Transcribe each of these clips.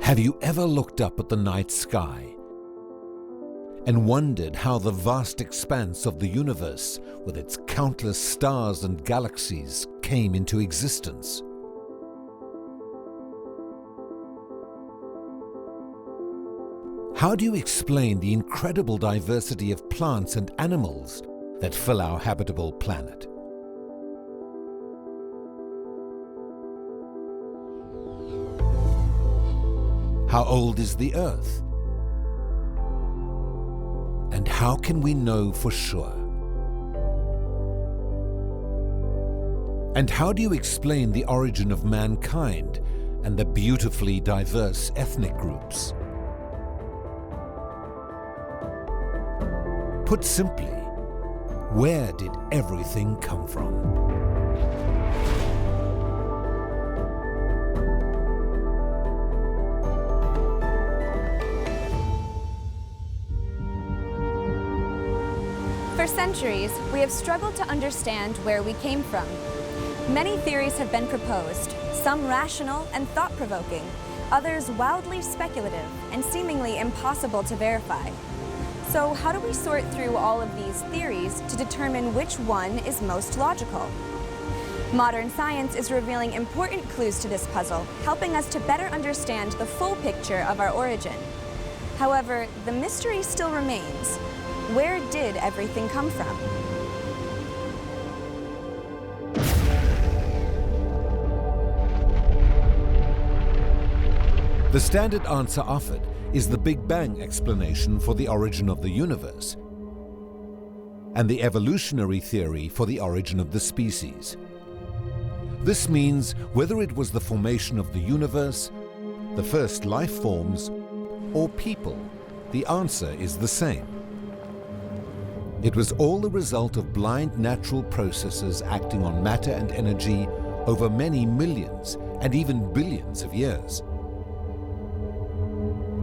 Have you ever looked up at the night sky and wondered how the vast expanse of the universe, with its countless stars and galaxies, came into existence? How do you explain the incredible diversity of plants and animals that fill our habitable planet? How old is the Earth? And how can we know for sure? And how do you explain the origin of mankind and the beautifully diverse ethnic groups? Put simply, where did everything come from? For centuries, we have struggled to understand where we came from. Many theories have been proposed, some rational and thought-provoking, others wildly speculative and seemingly impossible to verify. So how do we sort through all of these theories to determine which one is most logical? Modern science is revealing important clues to this puzzle, helping us to better understand the full picture of our origin. However, the mystery still remains. Where did everything come from? The standard answer offered is the Big Bang explanation for the origin of the universe and the evolutionary theory for the origin of the species. This means whether it was the formation of the universe, the first life forms, or people, the answer is the same. It was all the result of blind natural processes acting on matter and energy over many millions and even billions of years.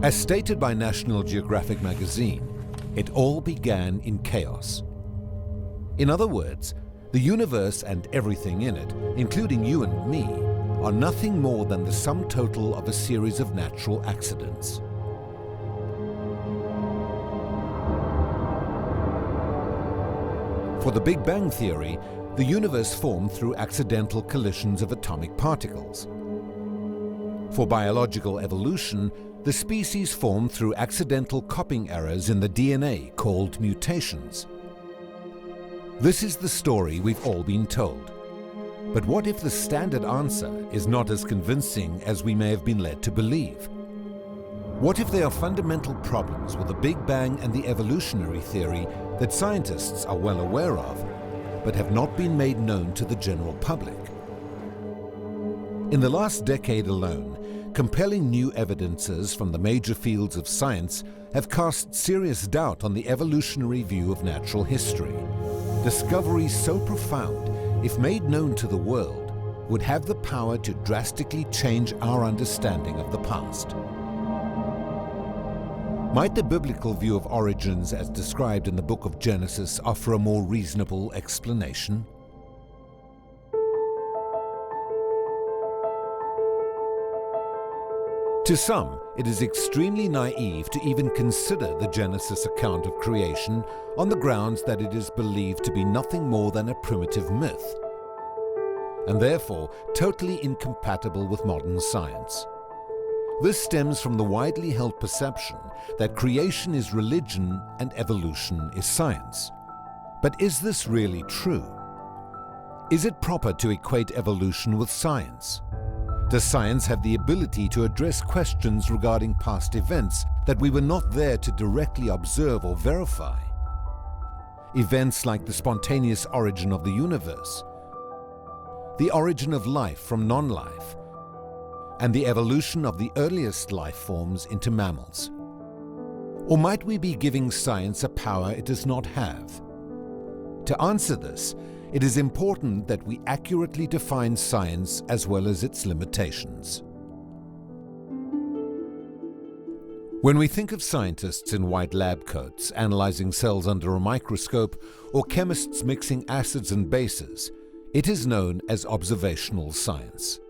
As stated by National Geographic magazine, it all began in chaos. In other words, the universe and everything in it, including you and me, are nothing more than the sum total of a series of natural accidents. For the Big Bang theory, the universe formed through accidental collisions of atomic particles. For biological evolution, the species formed through accidental copying errors in the DNA called mutations. This is the story we've all been told. But what if the standard answer is not as convincing as we may have been led to believe? What if there are fundamental problems with the Big Bang and the evolutionary theory that scientists are well aware of, but have not been made known to the general public? In the last decade alone, compelling new evidences from the major fields of science have cast serious doubt on the evolutionary view of natural history. Discoveries so profound, if made known to the world, would have the power to drastically change our understanding of the past. Might the biblical view of origins as described in the book of Genesis offer a more reasonable explanation? To some, it is extremely naive to even consider the Genesis account of creation on the grounds that it is believed to be nothing more than a primitive myth, and therefore totally incompatible with modern science. This stems from the widely held perception that creation is religion and evolution is science. But is this really true? Is it proper to equate evolution with science? Does science have the ability to address questions regarding past events that we were not there to directly observe or verify? Events like the spontaneous origin of the universe, the origin of life from non-life, and the evolution of the earliest life forms into mammals. Or might we be giving science a power it does not have? To answer this, it is important that we accurately define science as well as its limitations. When we think of scientists in white lab coats analyzing cells under a microscope or chemists mixing acids and bases, it is known as observational science.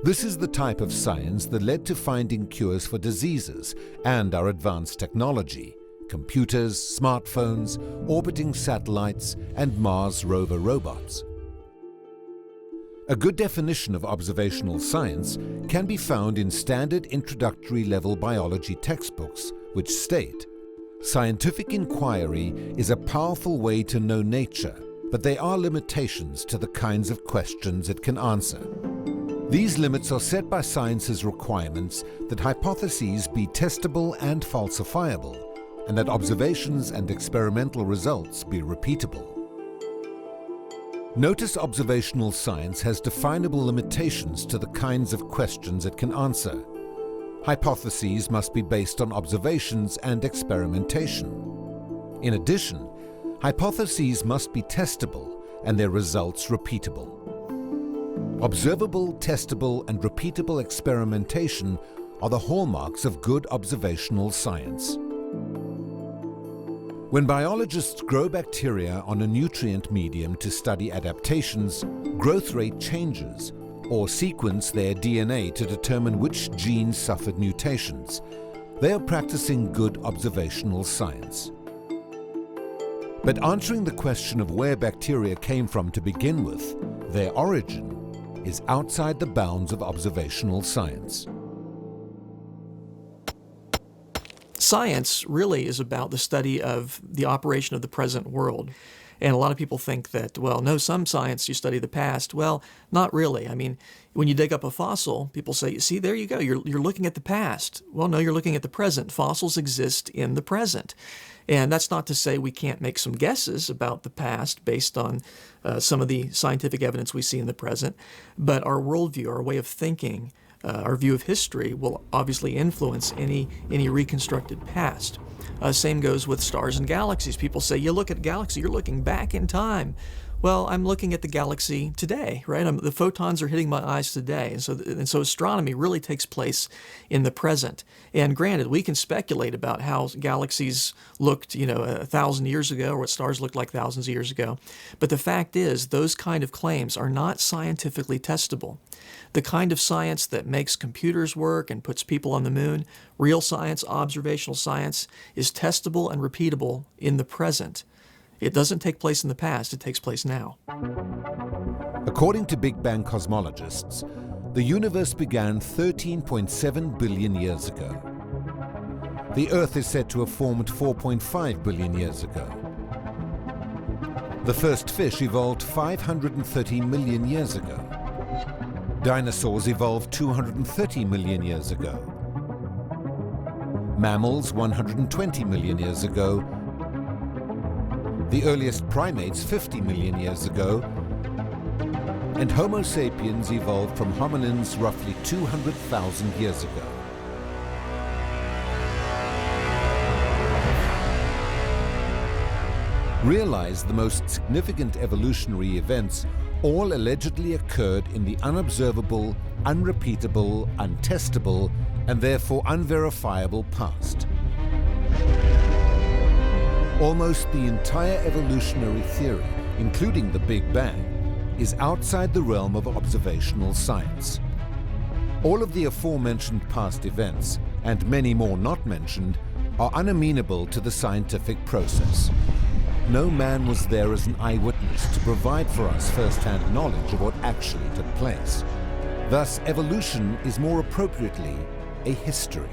This is the type of science that led to finding cures for diseases and our advanced technology: computers, smartphones, orbiting satellites, and Mars rover robots. A good definition of observational science can be found in standard introductory level biology textbooks, which state, "Scientific inquiry is a powerful way to know nature, but there are limitations to the kinds of questions it can answer. These limits are set by science's requirements that hypotheses be testable and falsifiable, and that observations and experimental results be repeatable." Notice observational science has definable limitations to the kinds of questions it can answer. Hypotheses must be based on observations and experimentation. In addition, hypotheses must be testable and their results repeatable. Observable, testable, and repeatable experimentation are the hallmarks of good observational science. When biologists grow bacteria on a nutrient medium to study adaptations, growth rate changes, or sequence their DNA to determine which genes suffered mutations, they are practicing good observational science. But answering the question of where bacteria came from to begin with, their origin, is outside the bounds of observational science. Science really is about the study of the operation of the present world. And a lot of people think that, well, no, some science you study the past. Well, not really. I mean, when you dig up a fossil, people say, see, there you go, you're looking at the past. Well, no, you're looking at the present. Fossils exist in the present. And that's not to say we can't make some guesses about the past based on some of the scientific evidence we see in the present, but our worldview, our way of thinking, our view of history will obviously influence any reconstructed past. Same goes with stars and galaxies. People say, you look at a galaxy, you're looking back in time. Well, I'm looking at the galaxy today, right? The photons are hitting my eyes today. And so astronomy really takes place in the present. And granted, we can speculate about how galaxies looked, 1,000 years ago, or what stars looked like thousands of years ago. But the fact is, those kind of claims are not scientifically testable. The kind of science that makes computers work and puts people on the moon, real science, observational science, is testable and repeatable in the present. It doesn't take place in the past, it takes place now. According to Big Bang cosmologists, the universe began 13.7 billion years ago. The Earth is said to have formed 4.5 billion years ago. The first fish evolved 530 million years ago. Dinosaurs evolved 230 million years ago. Mammals 120 million years ago. The earliest primates 50 million years ago, and Homo sapiens evolved from hominins roughly 200,000 years ago. Realize the most significant evolutionary events all allegedly occurred in the unobservable, unrepeatable, untestable, and therefore unverifiable past. Almost the entire evolutionary theory, including the Big Bang, is outside the realm of observational science. All of the aforementioned past events, and many more not mentioned, are unamenable to the scientific process. No man was there as an eyewitness to provide for us first-hand knowledge of what actually took place. Thus, evolution is more appropriately a history.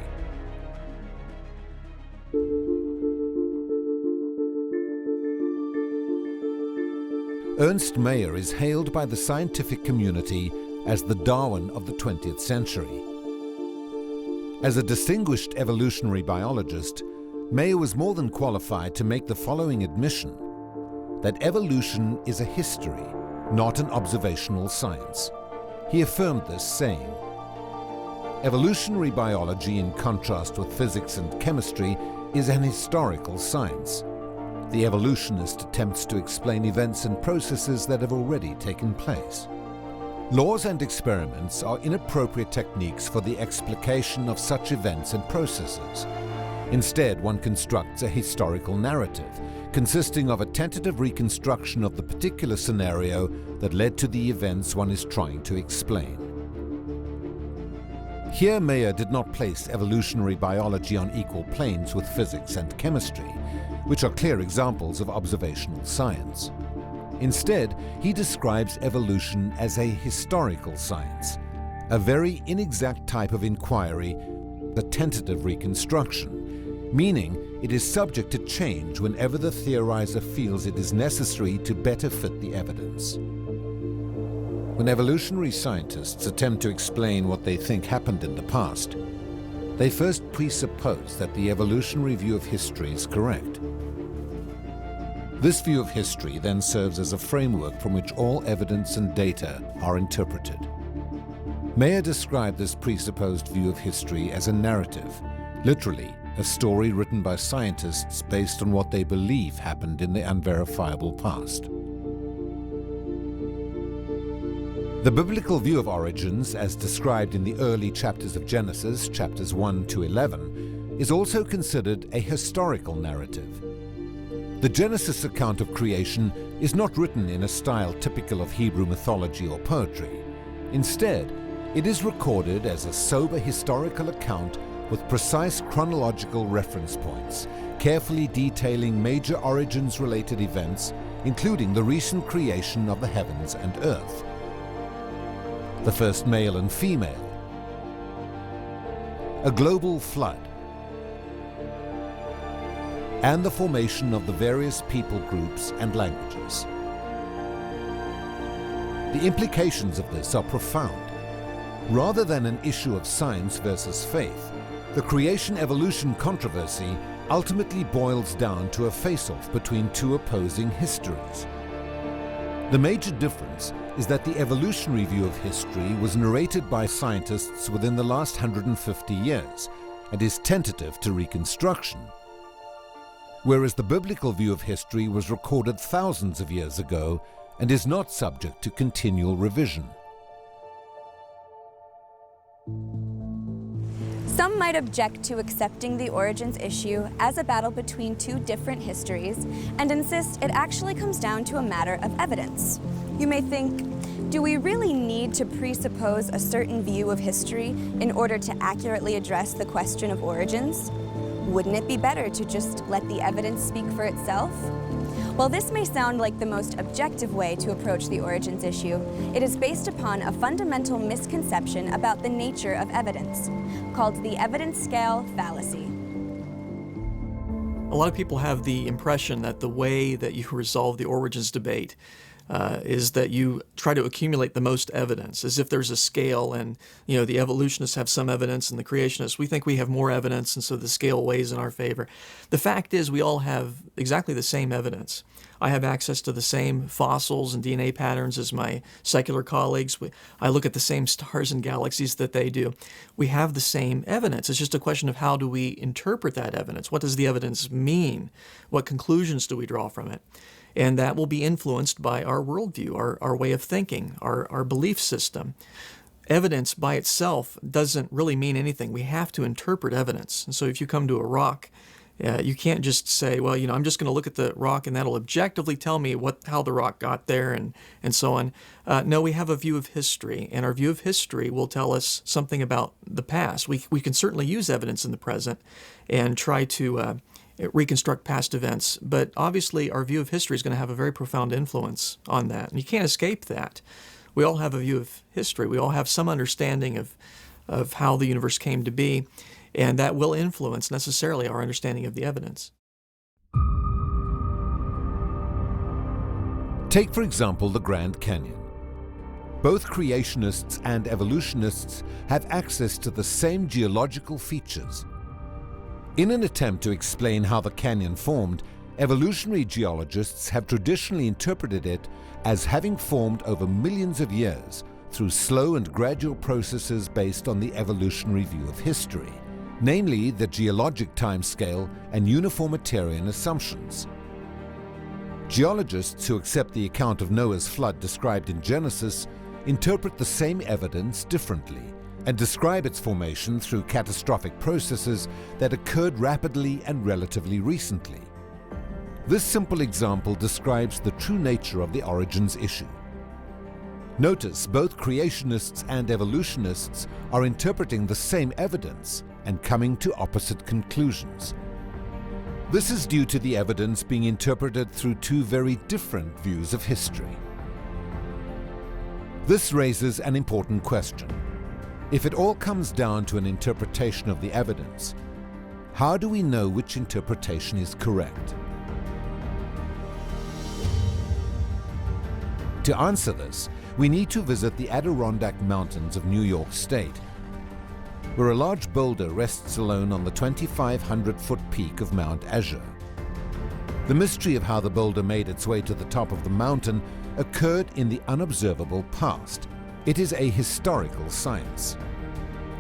Ernst Mayr is hailed by the scientific community as the Darwin of the 20th century. As a distinguished evolutionary biologist, Mayr was more than qualified to make the following admission: that evolution is a history, not an observational science. He affirmed this, saying, "Evolutionary biology, in contrast with physics and chemistry, is an historical science. The evolutionist attempts to explain events and processes that have already taken place. Laws and experiments are inappropriate techniques for the explication of such events and processes. Instead, one constructs a historical narrative, consisting of a tentative reconstruction of the particular scenario that led to the events one is trying to explain. Here Mayer did not place evolutionary biology on equal planes with physics and chemistry, which are clear examples of observational science. Instead, he describes evolution as a historical science, a very inexact type of inquiry, a tentative reconstruction, meaning it is subject to change whenever the theorizer feels it is necessary to better fit the evidence. When evolutionary scientists attempt to explain what they think happened in the past, they first presuppose that the evolutionary view of history is correct. This view of history then serves as a framework from which all evidence and data are interpreted. Mayer described this presupposed view of history as a narrative, literally a story written by scientists based on what they believe happened in the unverifiable past. The biblical view of origins, as described in the early chapters of Genesis, chapters 1 to 11, is also considered a historical narrative. The Genesis account of creation is not written in a style typical of Hebrew mythology or poetry. Instead, it is recorded as a sober historical account with precise chronological reference points, carefully detailing major origins-related events, including the recent creation of the heavens and earth, the first male and female, a global flood, and the formation of the various people groups and languages. The implications of this are profound. Rather than an issue of science versus faith, the creation-evolution controversy ultimately boils down to a face-off between two opposing histories. The major difference is that the evolutionary view of history was narrated by scientists within the last 150 years and is tentative to reconstruction, whereas the biblical view of history was recorded thousands of years ago and is not subject to continual revision. Some might object to accepting the origins issue as a battle between two different histories and insist it actually comes down to a matter of evidence. You may think, do we really need to presuppose a certain view of history in order to accurately address the question of origins? Wouldn't it be better to just let the evidence speak for itself? While this may sound like the most objective way to approach the origins issue, it is based upon a fundamental misconception about the nature of evidence, called the evidence scale fallacy. A lot of people have the impression that the way that you resolve the origins debate is that you try to accumulate the most evidence, as if there's a scale and, the evolutionists have some evidence and the creationists, we think we have more evidence, and so the scale weighs in our favor. The fact is we all have exactly the same evidence. I have access to the same fossils and DNA patterns as my secular colleagues. I look at the same stars and galaxies that they do. We have the same evidence. It's just a question of how do we interpret that evidence? What does the evidence mean? What conclusions do we draw from it? And that will be influenced by our worldview, our way of thinking, our belief system. Evidence by itself doesn't really mean anything. We have to interpret evidence. And so if you come to a rock, you can't just say, well, I'm just going to look at the rock and that'll objectively tell me how the rock got there and so on. No, we have a view of history, and our view of history will tell us something about the past. We can certainly use evidence in the present and try to reconstruct past events, but obviously our view of history is going to have a very profound influence on that, and you can't escape that. We all have a view of history. We all have some understanding of how the universe came to be, and that will influence necessarily our understanding of the evidence. Take, for example, the Grand Canyon. Both creationists and evolutionists have access to the same geological features. In an attempt to explain how the canyon formed, evolutionary geologists have traditionally interpreted it as having formed over millions of years through slow and gradual processes based on the evolutionary view of history, namely the geologic timescale and uniformitarian assumptions. Geologists who accept the account of Noah's flood described in Genesis interpret the same evidence differently and describe its formation through catastrophic processes that occurred rapidly and relatively recently. This simple example describes the true nature of the origins issue. Notice both creationists and evolutionists are interpreting the same evidence and coming to opposite conclusions. This is due to the evidence being interpreted through two very different views of history. This raises an important question. If it all comes down to an interpretation of the evidence, how do we know which interpretation is correct? To answer this, we need to visit the Adirondack Mountains of New York State, where a large boulder rests alone on the 2,500-foot peak of Mount Azure. The mystery of how the boulder made its way to the top of the mountain occurred in the unobservable past. It is a historical science.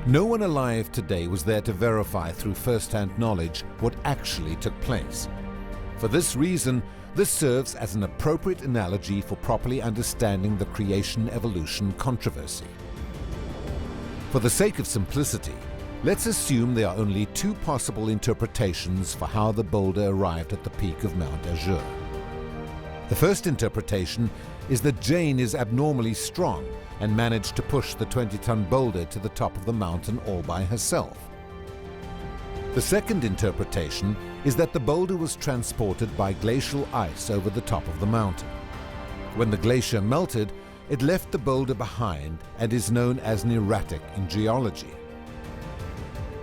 No one alive today was there to verify through first-hand knowledge what actually took place. For this reason, this serves as an appropriate analogy for properly understanding the creation-evolution controversy. For the sake of simplicity, let's assume there are only two possible interpretations for how the boulder arrived at the peak of Mount Azure. The first interpretation is that Jane is abnormally strong and managed to push the 20-ton boulder to the top of the mountain all by herself. The second interpretation is that the boulder was transported by glacial ice over the top of the mountain. When the glacier melted, it left the boulder behind and is known as an erratic in geology.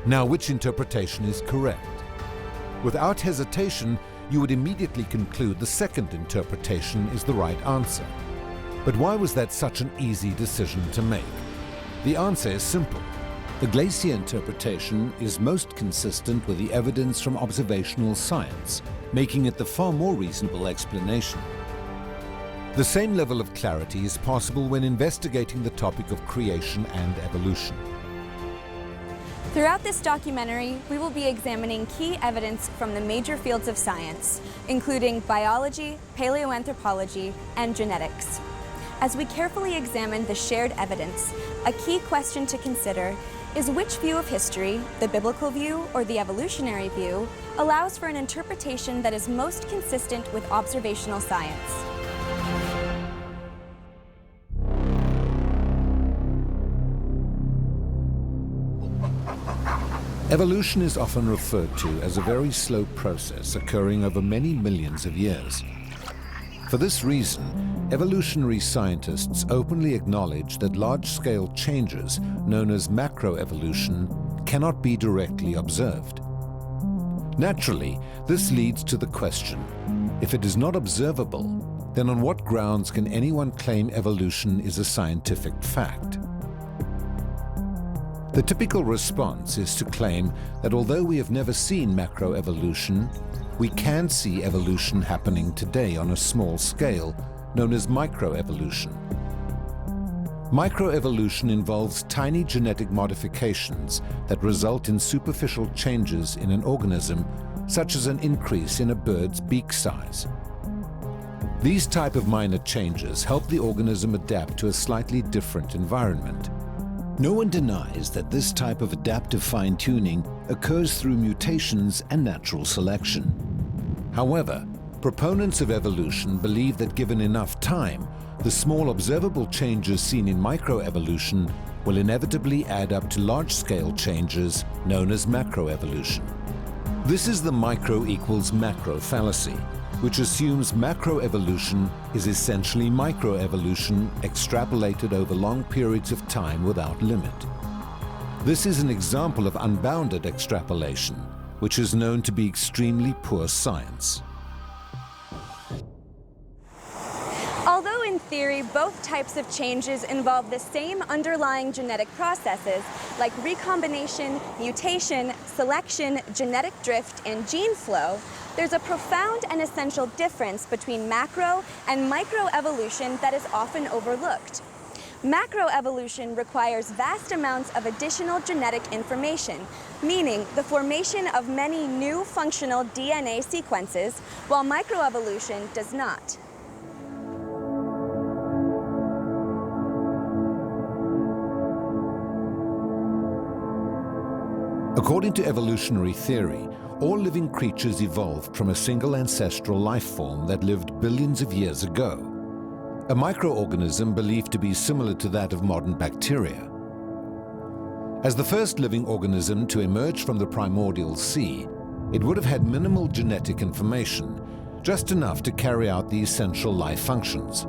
Now, which interpretation is correct? Without hesitation, you would immediately conclude the second interpretation is the right answer. But why was that such an easy decision to make? The answer is simple. The glacier interpretation is most consistent with the evidence from observational science, making it the far more reasonable explanation. The same level of clarity is possible when investigating the topic of creation and evolution. Throughout this documentary, we will be examining key evidence from the major fields of science, including biology, paleoanthropology, and genetics. As we carefully examine the shared evidence, a key question to consider is which view of history, the biblical view or the evolutionary view, allows for an interpretation that is most consistent with observational science. Evolution is often referred to as a very slow process occurring over many millions of years. For this reason, evolutionary scientists openly acknowledge that large-scale changes, known as macroevolution, cannot be directly observed. Naturally, this leads to the question, if it is not observable, then on what grounds can anyone claim evolution is a scientific fact? The typical response is to claim that although we have never seen macroevolution, we can see evolution happening today on a small scale, known as microevolution. Microevolution involves tiny genetic modifications that result in superficial changes in an organism, such as an increase in a bird's beak size. These type of minor changes help the organism adapt to a slightly different environment. No one denies that this type of adaptive fine-tuning occurs through mutations and natural selection. However, proponents of evolution believe that given enough time, the small observable changes seen in microevolution will inevitably add up to large-scale changes known as macroevolution. This is the micro equals macro fallacy, which assumes macroevolution is essentially microevolution extrapolated over long periods of time without limit. This is an example of unbounded extrapolation, which is known to be extremely poor science. Although in theory, both types of changes involve the same underlying genetic processes like recombination, mutation, selection, genetic drift, and gene flow, there's a profound and essential difference between macro and microevolution that is often overlooked. Macroevolution requires vast amounts of additional genetic information, meaning the formation of many new functional DNA sequences, while microevolution does not. According to evolutionary theory, all living creatures evolved from a single ancestral life form that lived billions of years ago. a microorganism believed to be similar to that of modern bacteria. As the first living organism to emerge from the primordial sea, it would have had minimal genetic information, just enough to carry out the essential life functions.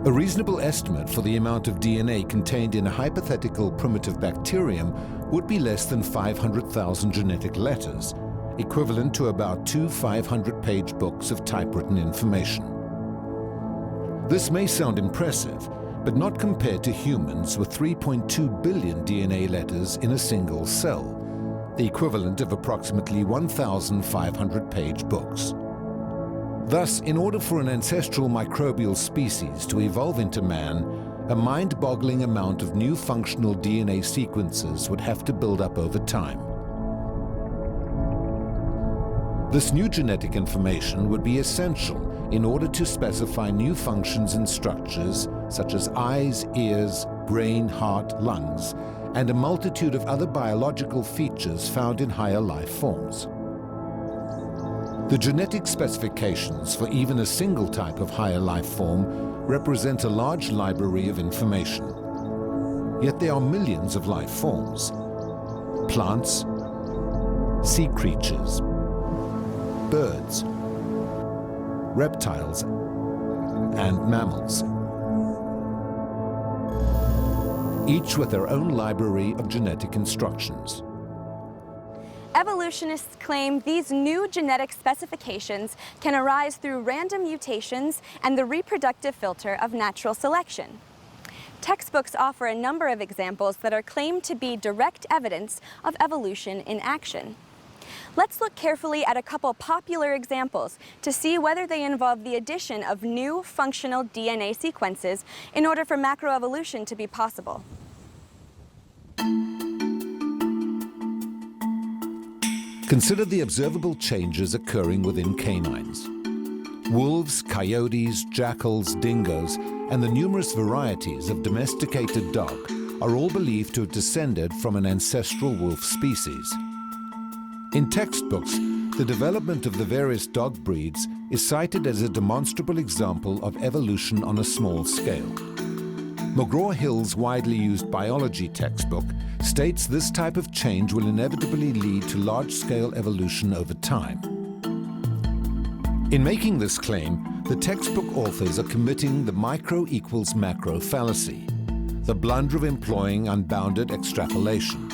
A reasonable estimate for the amount of DNA contained in a hypothetical primitive bacterium would be less than 500,000 genetic letters, equivalent to about 2 500-page books of typewritten information. This may sound impressive, but not compared to humans with 3.2 billion DNA letters in a single cell, the equivalent of approximately 1,500-page books. Thus, in order for an ancestral microbial species to evolve into man, a mind-boggling amount of new functional DNA sequences would have to build up over time. This new genetic information would be essential in order to specify new functions and structures such as eyes, ears, brain, heart, lungs, and a multitude of other biological features found in higher life forms. The genetic specifications for even a single type of higher life form represent a large library of information. Yet there are millions of life forms: plants, sea creatures, birds, reptiles, and mammals, each with their own library of genetic instructions. Evolutionists claim these new genetic specifications can arise through random mutations and the reproductive filter of natural selection. Textbooks offer a number of examples that are claimed to be direct evidence of evolution in action. Let's look carefully at a couple popular examples to see whether they involve the addition of new functional DNA sequences in order for macroevolution to be possible. Consider the observable changes occurring within canines. Wolves, coyotes, jackals, dingoes, and the numerous varieties of domesticated dog are all believed to have descended from an ancestral wolf species. In textbooks, the development of the various dog breeds is cited as a demonstrable example of evolution on a small scale. McGraw-Hill's widely used biology textbook states this type of change will inevitably lead to large-scale evolution over time. In making this claim, the textbook authors are committing the micro equals macro fallacy, the blunder of employing unbounded extrapolation.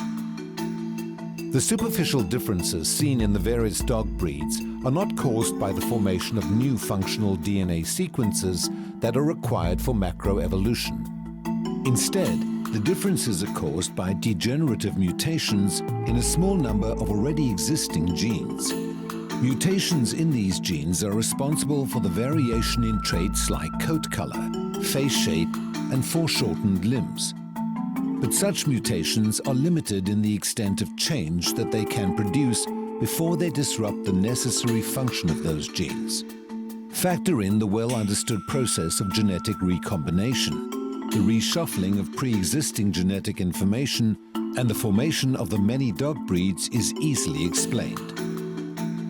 The superficial differences seen in the various dog breeds are not caused by the formation of new functional DNA sequences that are required for macroevolution. Instead, the differences are caused by degenerative mutations in a small number of already existing genes. Mutations in these genes are responsible for the variation in traits like coat color, face shape, and foreshortened limbs. But such mutations are limited in the extent of change that they can produce before they disrupt the necessary function of those genes. Factor in the well-understood process of genetic recombination, the reshuffling of pre-existing genetic information, and the formation of the many dog breeds is easily explained.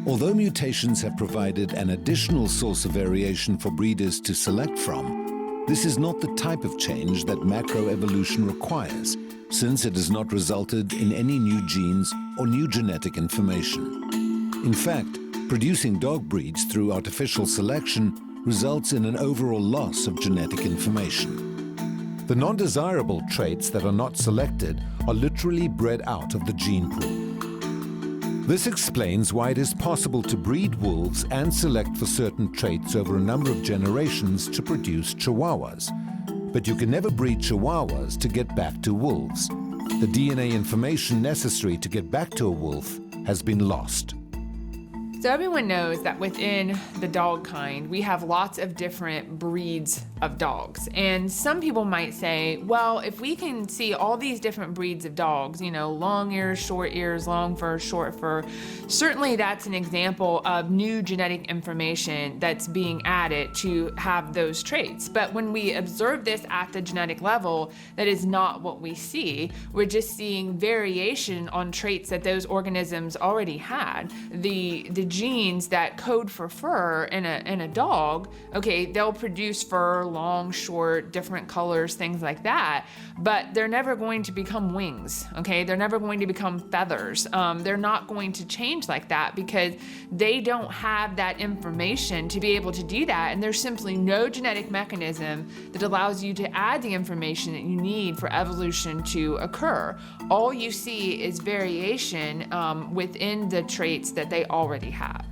Although mutations have provided an additional source of variation for breeders to select from, this is not the type of change that macroevolution requires, since it has not resulted in any new genes or new genetic information. In fact, producing dog breeds through artificial selection results in an overall loss of genetic information. The non-desirable traits that are not selected are literally bred out of the gene pool. This explains why it is possible to breed wolves and select for certain traits over a number of generations to produce chihuahuas. But you can never breed chihuahuas to get back to wolves. The DNA information necessary to get back to a wolf has been lost. So everyone knows that within the dog kind, we have lots of different breeds of dogs. And some people might say, well, if we can see all these different breeds of dogs, you know, long ears, long fur, short fur, certainly that's an example of new genetic information that's being added to have those traits. But when we observe this at the genetic level, that is not what we see. We're just seeing variation on traits that those organisms already had. The genes that code for fur in a dog, okay, they'll produce fur, long, short, different colors, things like that, but they're never going to become wings, okay? They're never going to become feathers. They're not going to change like that because they don't have that information to be able to do that, and there's simply no genetic mechanism that allows you to add the information that you need for evolution to occur. All you see is variation within the traits that they already have.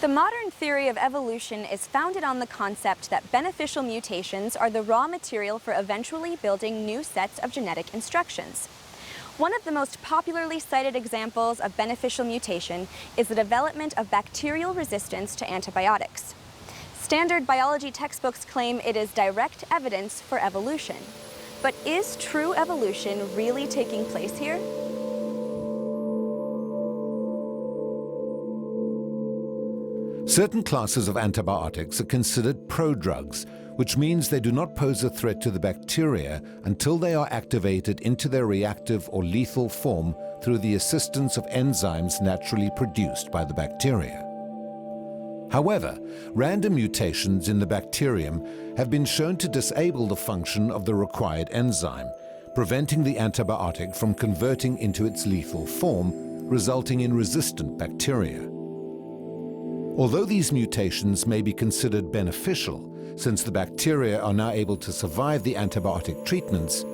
The modern theory of evolution is founded on the concept that beneficial mutations are the raw material for eventually building new sets of genetic instructions. One of the most popularly cited examples of beneficial mutation is the development of bacterial resistance to antibiotics. Standard biology textbooks claim it is direct evidence for evolution. But is true evolution really taking place here? Certain classes of antibiotics are considered prodrugs, which means they do not pose a threat to the bacteria until they are activated into their reactive or lethal form through the assistance of enzymes naturally produced by the bacteria. However, random mutations in the bacterium have been shown to disable the function of the required enzyme, preventing the antibiotic from converting into its lethal form, resulting in resistant bacteria. Although these mutations may be considered beneficial, since the bacteria are now able to survive the antibiotic treatments,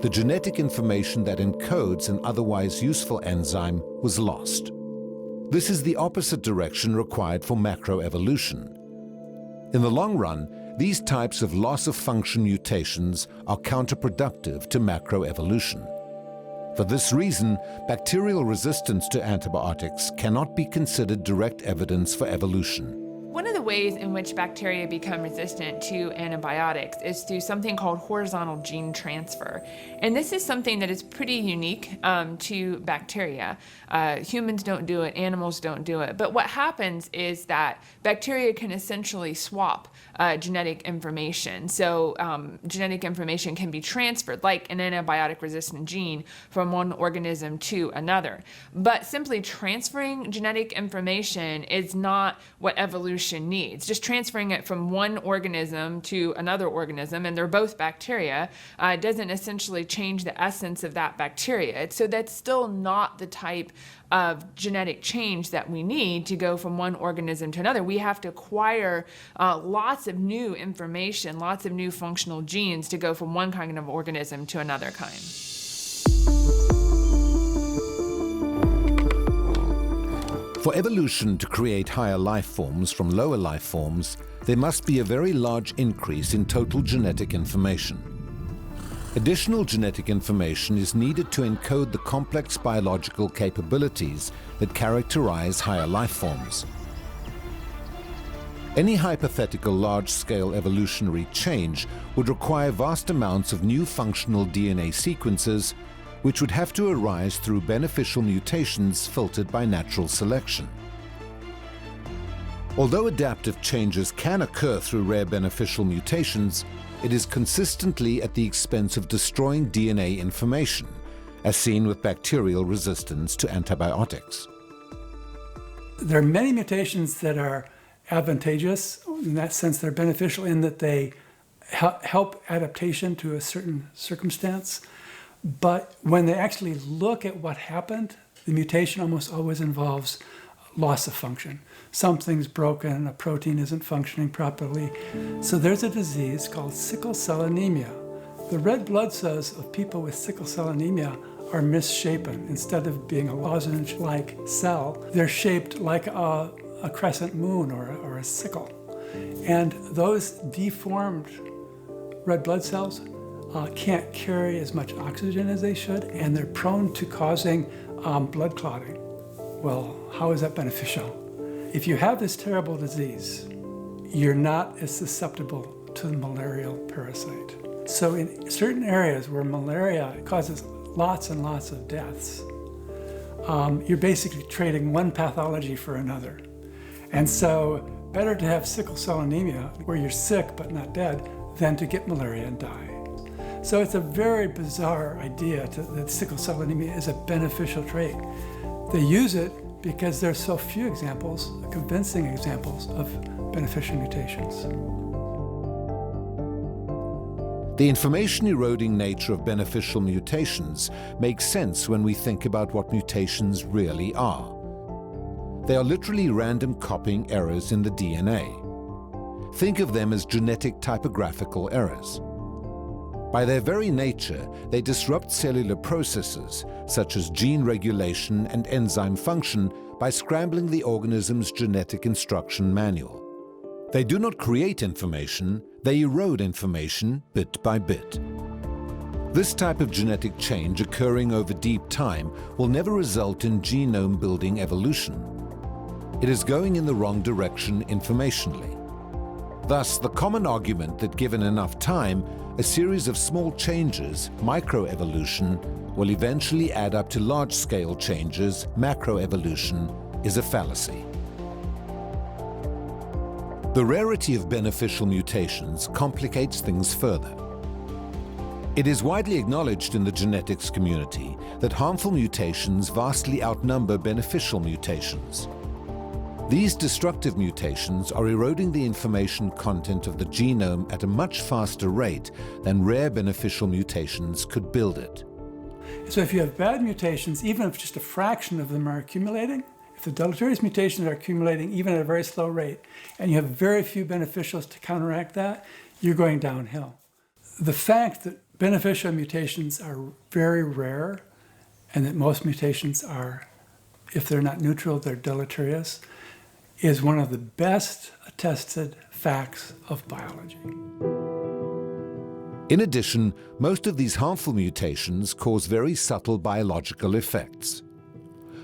the genetic information that encodes an otherwise useful enzyme was lost. This is the opposite direction required for macroevolution. In the long run, these types of loss-of-function mutations are counterproductive to macroevolution. For this reason, bacterial resistance to antibiotics cannot be considered direct evidence for evolution. One of the ways in which bacteria become resistant to antibiotics is through something called horizontal gene transfer. And this is something that is pretty unique to bacteria. Humans don't do it, animals don't do it. But what happens is that bacteria can essentially swap genetic information. So genetic information can be transferred, like an antibiotic-resistant gene, from one organism to another. But simply transferring genetic information is not what evolution needs. Just transferring it from one organism to another organism, and they're both bacteria, doesn't essentially change the essence of that bacteria. So that's still not the type of genetic change that we need to go from one organism to another. We have to acquire lots of new information, lots of new functional genes to go from one kind of organism to another kind. For evolution to create higher life forms from lower life forms, there must be a very large increase in total genetic information. Additional genetic information is needed to encode the complex biological capabilities that characterize higher life forms. Any hypothetical large-scale evolutionary change would require vast amounts of new functional DNA sequences, which would have to arise through beneficial mutations filtered by natural selection. Although adaptive changes can occur through rare beneficial mutations, it is consistently at the expense of destroying DNA information, as seen with bacterial resistance to antibiotics. There are many mutations that are advantageous. In that sense, they're beneficial in that they help adaptation to a certain circumstance. But when they actually look at what happened, the mutation almost always involves loss of function. Something's broken, a protein isn't functioning properly. So there's a disease called sickle cell anemia. The red blood cells of people with sickle cell anemia are misshapen. Instead of being a lozenge-like cell, they're shaped like a crescent moon or a sickle. And those deformed red blood cells can't carry as much oxygen as they should, and they're prone to causing blood clotting. Well, how is that beneficial? If you have this terrible disease, you're not as susceptible to the malarial parasite. So in certain areas where malaria causes lots and lots of deaths, you're basically trading one pathology for another. And so better to have sickle cell anemia, where you're sick but not dead, than to get malaria and die. So it's a very bizarre idea that sickle cell anemia is a beneficial trait. They use it because there's so few examples, convincing examples of beneficial mutations. The information-eroding nature of beneficial mutations makes sense when we think about what mutations really are. They are literally random copying errors in the DNA. Think of them as genetic typographical errors. By their very nature, they disrupt cellular processes, such as gene regulation and enzyme function, by scrambling the organism's genetic instruction manual. They do not create information, they erode information bit by bit. This type of genetic change occurring over deep time will never result in genome-building evolution. It is going in the wrong direction informationally. Thus, the common argument that given enough time, a series of small changes, microevolution, will eventually add up to large-scale changes, macroevolution, is a fallacy. The rarity of beneficial mutations complicates things further. It is widely acknowledged in the genetics community that harmful mutations vastly outnumber beneficial mutations. These destructive mutations are eroding the information content of the genome at a much faster rate than rare beneficial mutations could build it. So if you have bad mutations, even if just a fraction of them are accumulating, if the deleterious mutations are accumulating even at a very slow rate, and you have very few beneficials to counteract that, you're going downhill. The fact that beneficial mutations are very rare, and that most mutations are, if they're not neutral, they're deleterious, is one of the best attested facts of biology. In addition, most of these harmful mutations cause very subtle biological effects.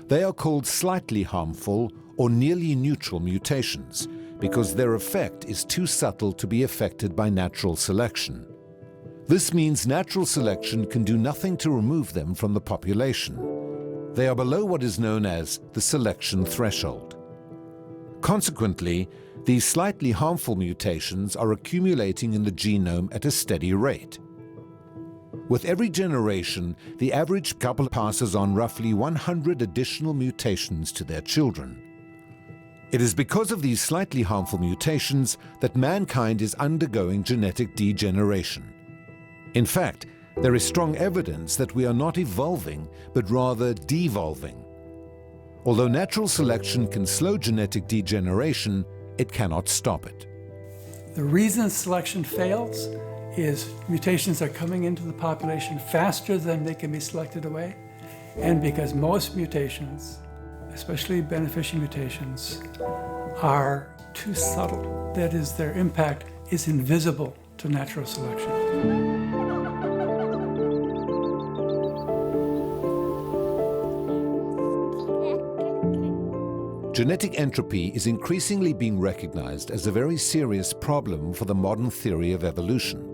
They are called slightly harmful or nearly neutral mutations because their effect is too subtle to be affected by natural selection. This means natural selection can do nothing to remove them from the population. They are below what is known as the selection threshold. Consequently, these slightly harmful mutations are accumulating in the genome at a steady rate. With every generation, the average couple passes on roughly 100 additional mutations to their children. It is because of these slightly harmful mutations that mankind is undergoing genetic degeneration. In fact, there is strong evidence that we are not evolving, but rather devolving. Although natural selection can slow genetic degeneration, it cannot stop it. The reason selection fails is mutations are coming into the population faster than they can be selected away, and because most mutations, especially beneficial mutations, are too subtle. That is, their impact is invisible to natural selection. Genetic entropy is increasingly being recognized as a very serious problem for the modern theory of evolution.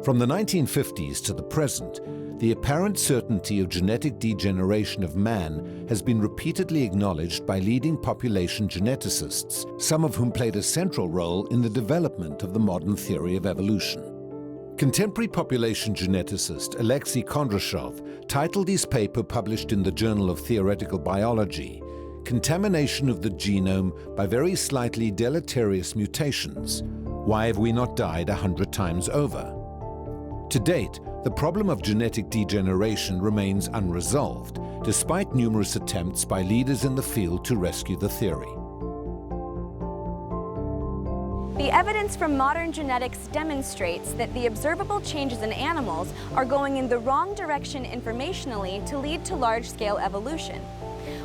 From the 1950s to the present, the apparent certainty of genetic degeneration of man has been repeatedly acknowledged by leading population geneticists, some of whom played a central role in the development of the modern theory of evolution. Contemporary population geneticist Alexei Kondrashov titled his paper published in the Journal of Theoretical Biology, "Contamination of the Genome by Very Slightly Deleterious Mutations. Why have we not died 100 times over?" To date, the problem of genetic degeneration remains unresolved, despite numerous attempts by leaders in the field to rescue the theory. The evidence from modern genetics demonstrates that the observable changes in animals are going in the wrong direction informationally to lead to large-scale evolution.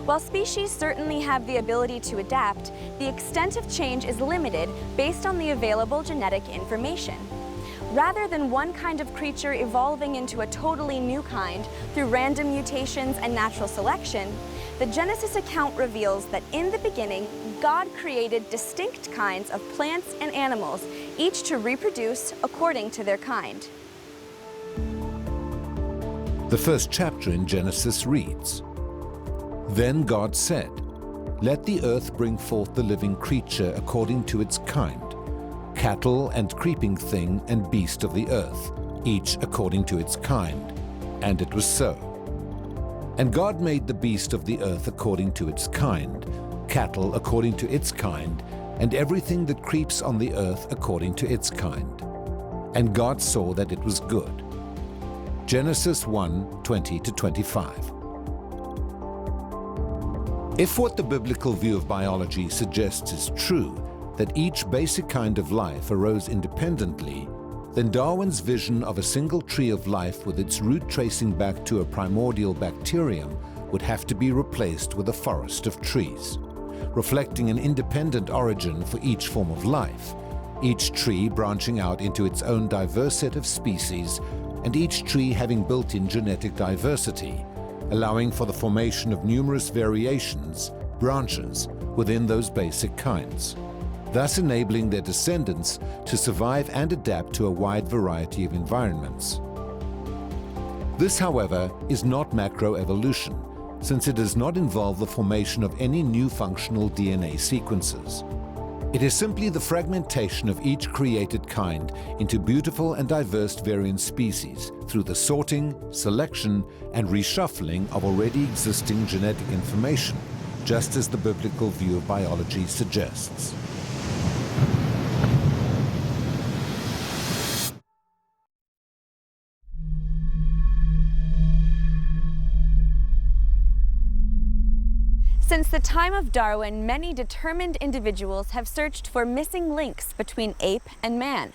While species certainly have the ability to adapt, the extent of change is limited based on the available genetic information. Rather than one kind of creature evolving into a totally new kind through random mutations and natural selection, the Genesis account reveals that in the beginning, God created distinct kinds of plants and animals, each to reproduce according to their kind. The first chapter in Genesis reads, "Then God said, 'Let the earth bring forth the living creature according to its kind, cattle and creeping thing and beast of the earth, each according to its kind.' And it was so." And God made the beast of the earth according to its kind, cattle according to its kind, and everything that creeps on the earth according to its kind. And God saw that it was good. Genesis 1:20-25. If what the biblical view of biology suggests is true, that each basic kind of life arose independently, then Darwin's vision of a single tree of life with its root tracing back to a primordial bacterium would have to be replaced with a forest of trees, reflecting an independent origin for each form of life, each tree branching out into its own diverse set of species, and each tree having built-in genetic diversity, allowing for the formation of numerous variations, branches, within those basic kinds, thus enabling their descendants to survive and adapt to a wide variety of environments. This, however, is not macroevolution, since it does not involve the formation of any new functional DNA sequences. It is simply the fragmentation of each created kind into beautiful and diverse variant species through the sorting, selection, and reshuffling of already existing genetic information, just as the biblical view of biology suggests. Since the time of Darwin, many determined individuals have searched for missing links between ape and man.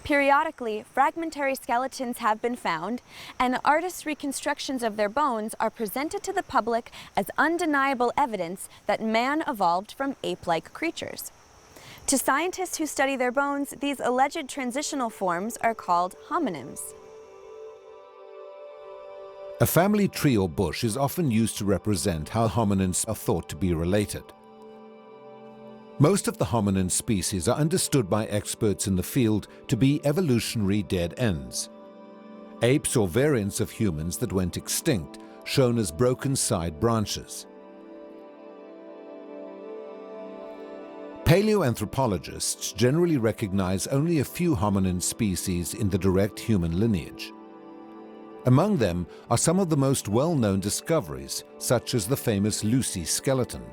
Periodically, fragmentary skeletons have been found, and artists' reconstructions of their bones are presented to the public as undeniable evidence that man evolved from ape-like creatures. To scientists who study their bones, these alleged transitional forms are called hominins. A family tree or bush is often used to represent how hominins are thought to be related. Most of the hominin species are understood by experts in the field to be evolutionary dead ends. Apes or variants of humans that went extinct, shown as broken side branches. Paleoanthropologists generally recognize only a few hominin species in the direct human lineage. Among them are some of the most well-known discoveries, such as the famous Lucy skeleton.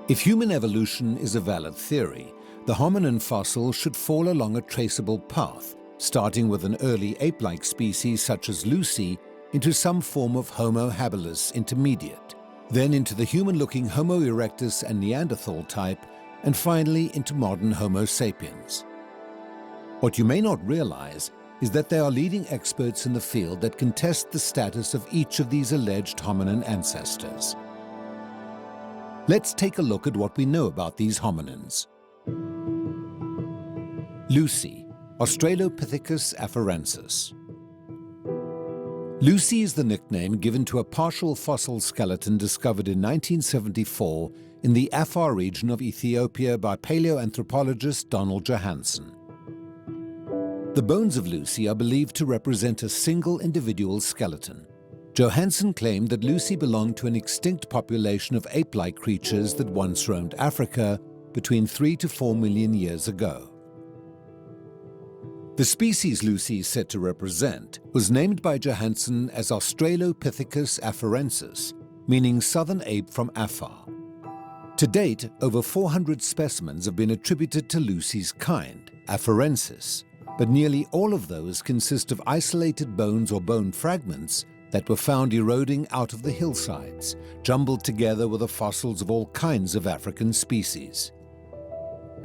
If human evolution is a valid theory, the hominin fossil should fall along a traceable path, starting with an early ape-like species such as Lucy into some form of Homo habilis intermediate, then into the human-looking Homo erectus and Neanderthal type, and finally into modern Homo sapiens. What you may not realize is that there are leading experts in the field that contest the status of each of these alleged hominin ancestors. Let's take a look at what we know about these hominins. Lucy, Australopithecus afarensis. Lucy is the nickname given to a partial fossil skeleton discovered in 1974 in the Afar region of Ethiopia by paleoanthropologist Donald Johansen. The bones of Lucy are believed to represent a single individual skeleton. Johansen claimed that Lucy belonged to an extinct population of ape-like creatures that once roamed Africa between 3 to 4 million years ago. The species Lucy is said to represent was named by Johansen as Australopithecus afarensis, meaning southern ape from Afar. To date, over 400 specimens have been attributed to Lucy's kind, afarensis, but nearly all of those consist of isolated bones or bone fragments that were found eroding out of the hillsides, jumbled together with the fossils of all kinds of African species.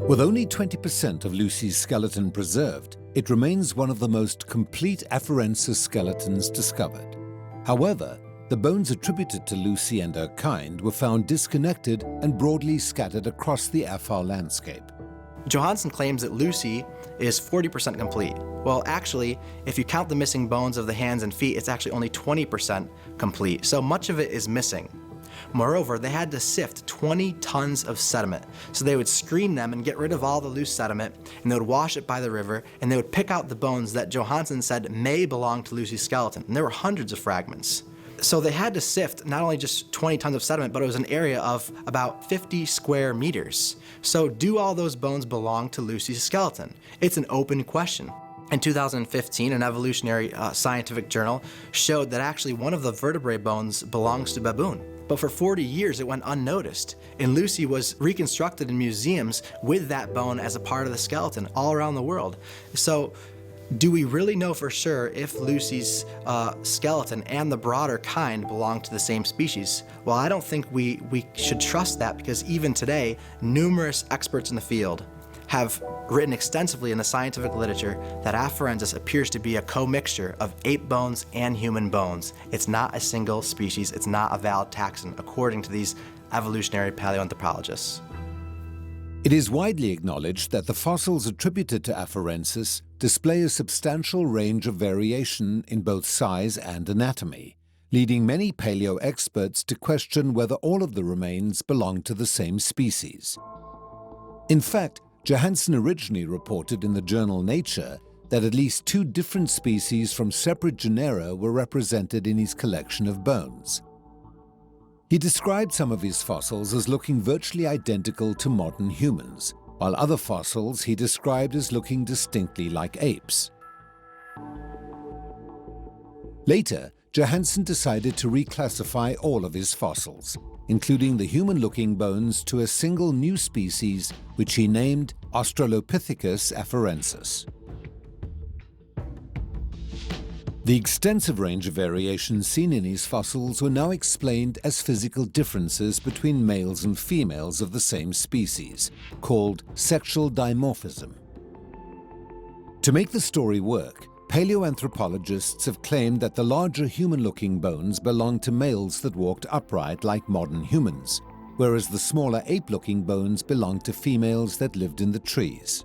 With only 20% of Lucy's skeleton preserved, it remains one of the most complete afarensis skeletons discovered. However, the bones attributed to Lucy and her kind were found disconnected and broadly scattered across the Afar landscape. Johansen claims that Lucy is 40% complete. Well, actually, if you count the missing bones of the hands and feet, it's actually only 20% complete, so much of it is missing. Moreover, they had to sift 20 tons of sediment, so they would screen them and get rid of all the loose sediment, and they would wash it by the river, and they would pick out the bones that Johansen said may belong to Lucy's skeleton, and there were hundreds of fragments. So they had to sift not only just 20 tons of sediment, but it was an area of about 50 square meters. So do all those bones belong to Lucy's skeleton? It's an open question. In 2015, an evolutionary scientific journal showed that actually one of the vertebrae bones belongs to baboon. But for 40 years, it went unnoticed. And Lucy was reconstructed in museums with that bone as a part of the skeleton all around the world. So do we really know for sure if Lucy's skeleton and the broader kind belong to the same species? Well, I don't think we should trust that, because even today, numerous experts in the field have written extensively in the scientific literature that Afarensis appears to be a commixture of ape bones and human bones. It's not a single species, it's not a valid taxon, according to these evolutionary paleoanthropologists. It is widely acknowledged that the fossils attributed to Afarensis display a substantial range of variation in both size and anatomy, leading many paleo experts to question whether all of the remains belong to the same species. In fact, Johansen originally reported in the journal Nature that at least 2 different species from separate genera were represented in his collection of bones. He described some of his fossils as looking virtually identical to modern humans, while other fossils he described as looking distinctly like apes. Later, Johansen decided to reclassify all of his fossils, including the human-looking bones, to a single new species which he named Australopithecus afarensis. The extensive range of variations seen in his fossils were now explained as physical differences between males and females of the same species, called sexual dimorphism. To make the story work, paleoanthropologists have claimed that the larger human-looking bones belonged to males that walked upright like modern humans, whereas the smaller ape-looking bones belonged to females that lived in the trees.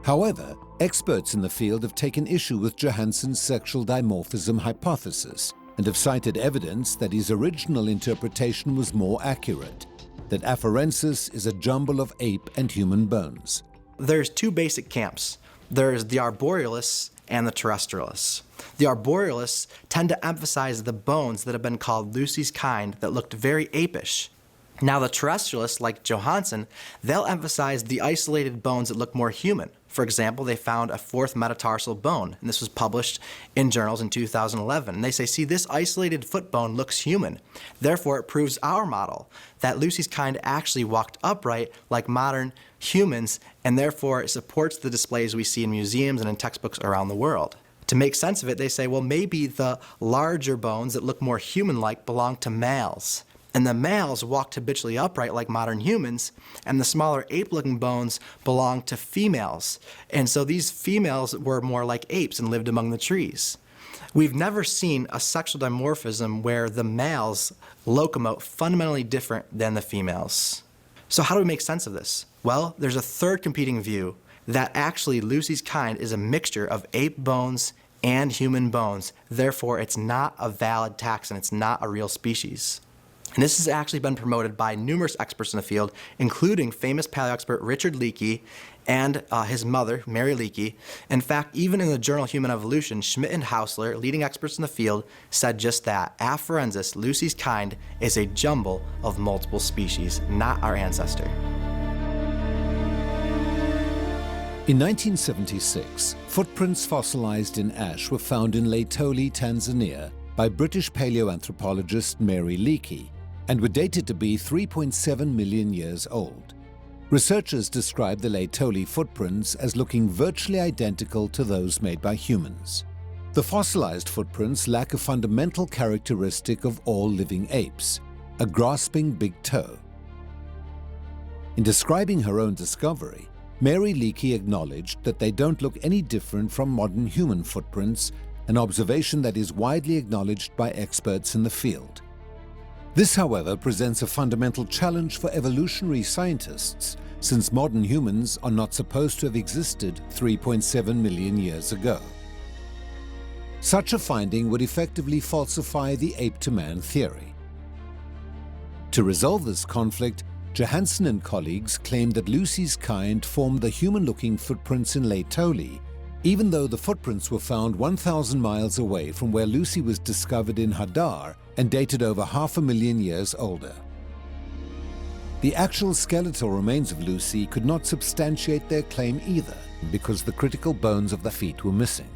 However, experts in the field have taken issue with Johansen's sexual dimorphism hypothesis and have cited evidence that his original interpretation was more accurate, that Afarensis is a jumble of ape and human bones. There's 2 basic camps. There's the arborealists and the terrestrialists. The arborealists tend to emphasize the bones that have been called Lucy's kind that looked very apish. Now the terrestrialists, like Johansen, they'll emphasize the isolated bones that look more human. For example, they found a 4th metatarsal bone, and this was published in journals in 2011. And they say, see, this isolated foot bone looks human. Therefore, it proves our model, that Lucy's kind actually walked upright like modern humans, and therefore it supports the displays we see in museums and in textbooks around the world. To make sense of it, they say, well, maybe the larger bones that look more human-like belong to males. And the males walked habitually upright like modern humans, and the smaller ape-looking bones belonged to females. And so these females were more like apes and lived among the trees. We've never seen a sexual dimorphism where the males locomote fundamentally different than the females. So how do we make sense of this? Well, there's a third competing view that actually Lucy's kind is a mixture of ape bones and human bones. Therefore, it's not a valid taxon, it's not a real species. And this has actually been promoted by numerous experts in the field, including famous paleo expert Richard Leakey and his mother, Mary Leakey. In fact, even in the journal Human Evolution, Schmidt and Hausler, leading experts in the field, said just that. Afarensis, Lucy's kind, is a jumble of multiple species, not our ancestor. In 1976, footprints fossilized in ash were found in Laetoli, Tanzania, by British paleoanthropologist Mary Leakey, and were dated to be 3.7 million years old. Researchers describe the Laetoli footprints as looking virtually identical to those made by humans. The fossilized footprints lack a fundamental characteristic of all living apes, a grasping big toe. In describing her own discovery, Mary Leakey acknowledged that they don't look any different from modern human footprints, an observation that is widely acknowledged by experts in the field. This, however, presents a fundamental challenge for evolutionary scientists, since modern humans are not supposed to have existed 3.7 million years ago. Such a finding would effectively falsify the ape-to-man theory. To resolve this conflict, Johansen and colleagues claimed that Lucy's kind formed the human-looking footprints in Laetoli, even though the footprints were found 1,000 miles away from where Lucy was discovered in Hadar and dated over 500,000 years older. The actual skeletal remains of Lucy could not substantiate their claim either, because the critical bones of the feet were missing.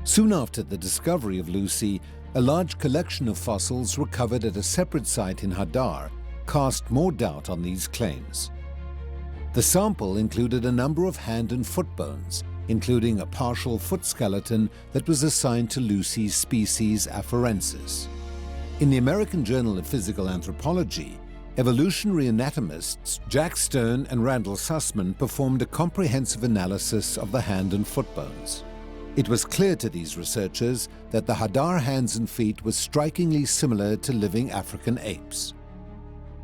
Soon after the discovery of Lucy, a large collection of fossils recovered at a separate site in Hadar cast more doubt on these claims. The sample included a number of hand and foot bones, including a partial foot skeleton that was assigned to Lucy's species Afarensis. In the American Journal of Physical Anthropology, evolutionary anatomists Jack Stone and Randall Sussman performed a comprehensive analysis of the hand and foot bones. It was clear to these researchers that the Hadar hands and feet were strikingly similar to living African apes.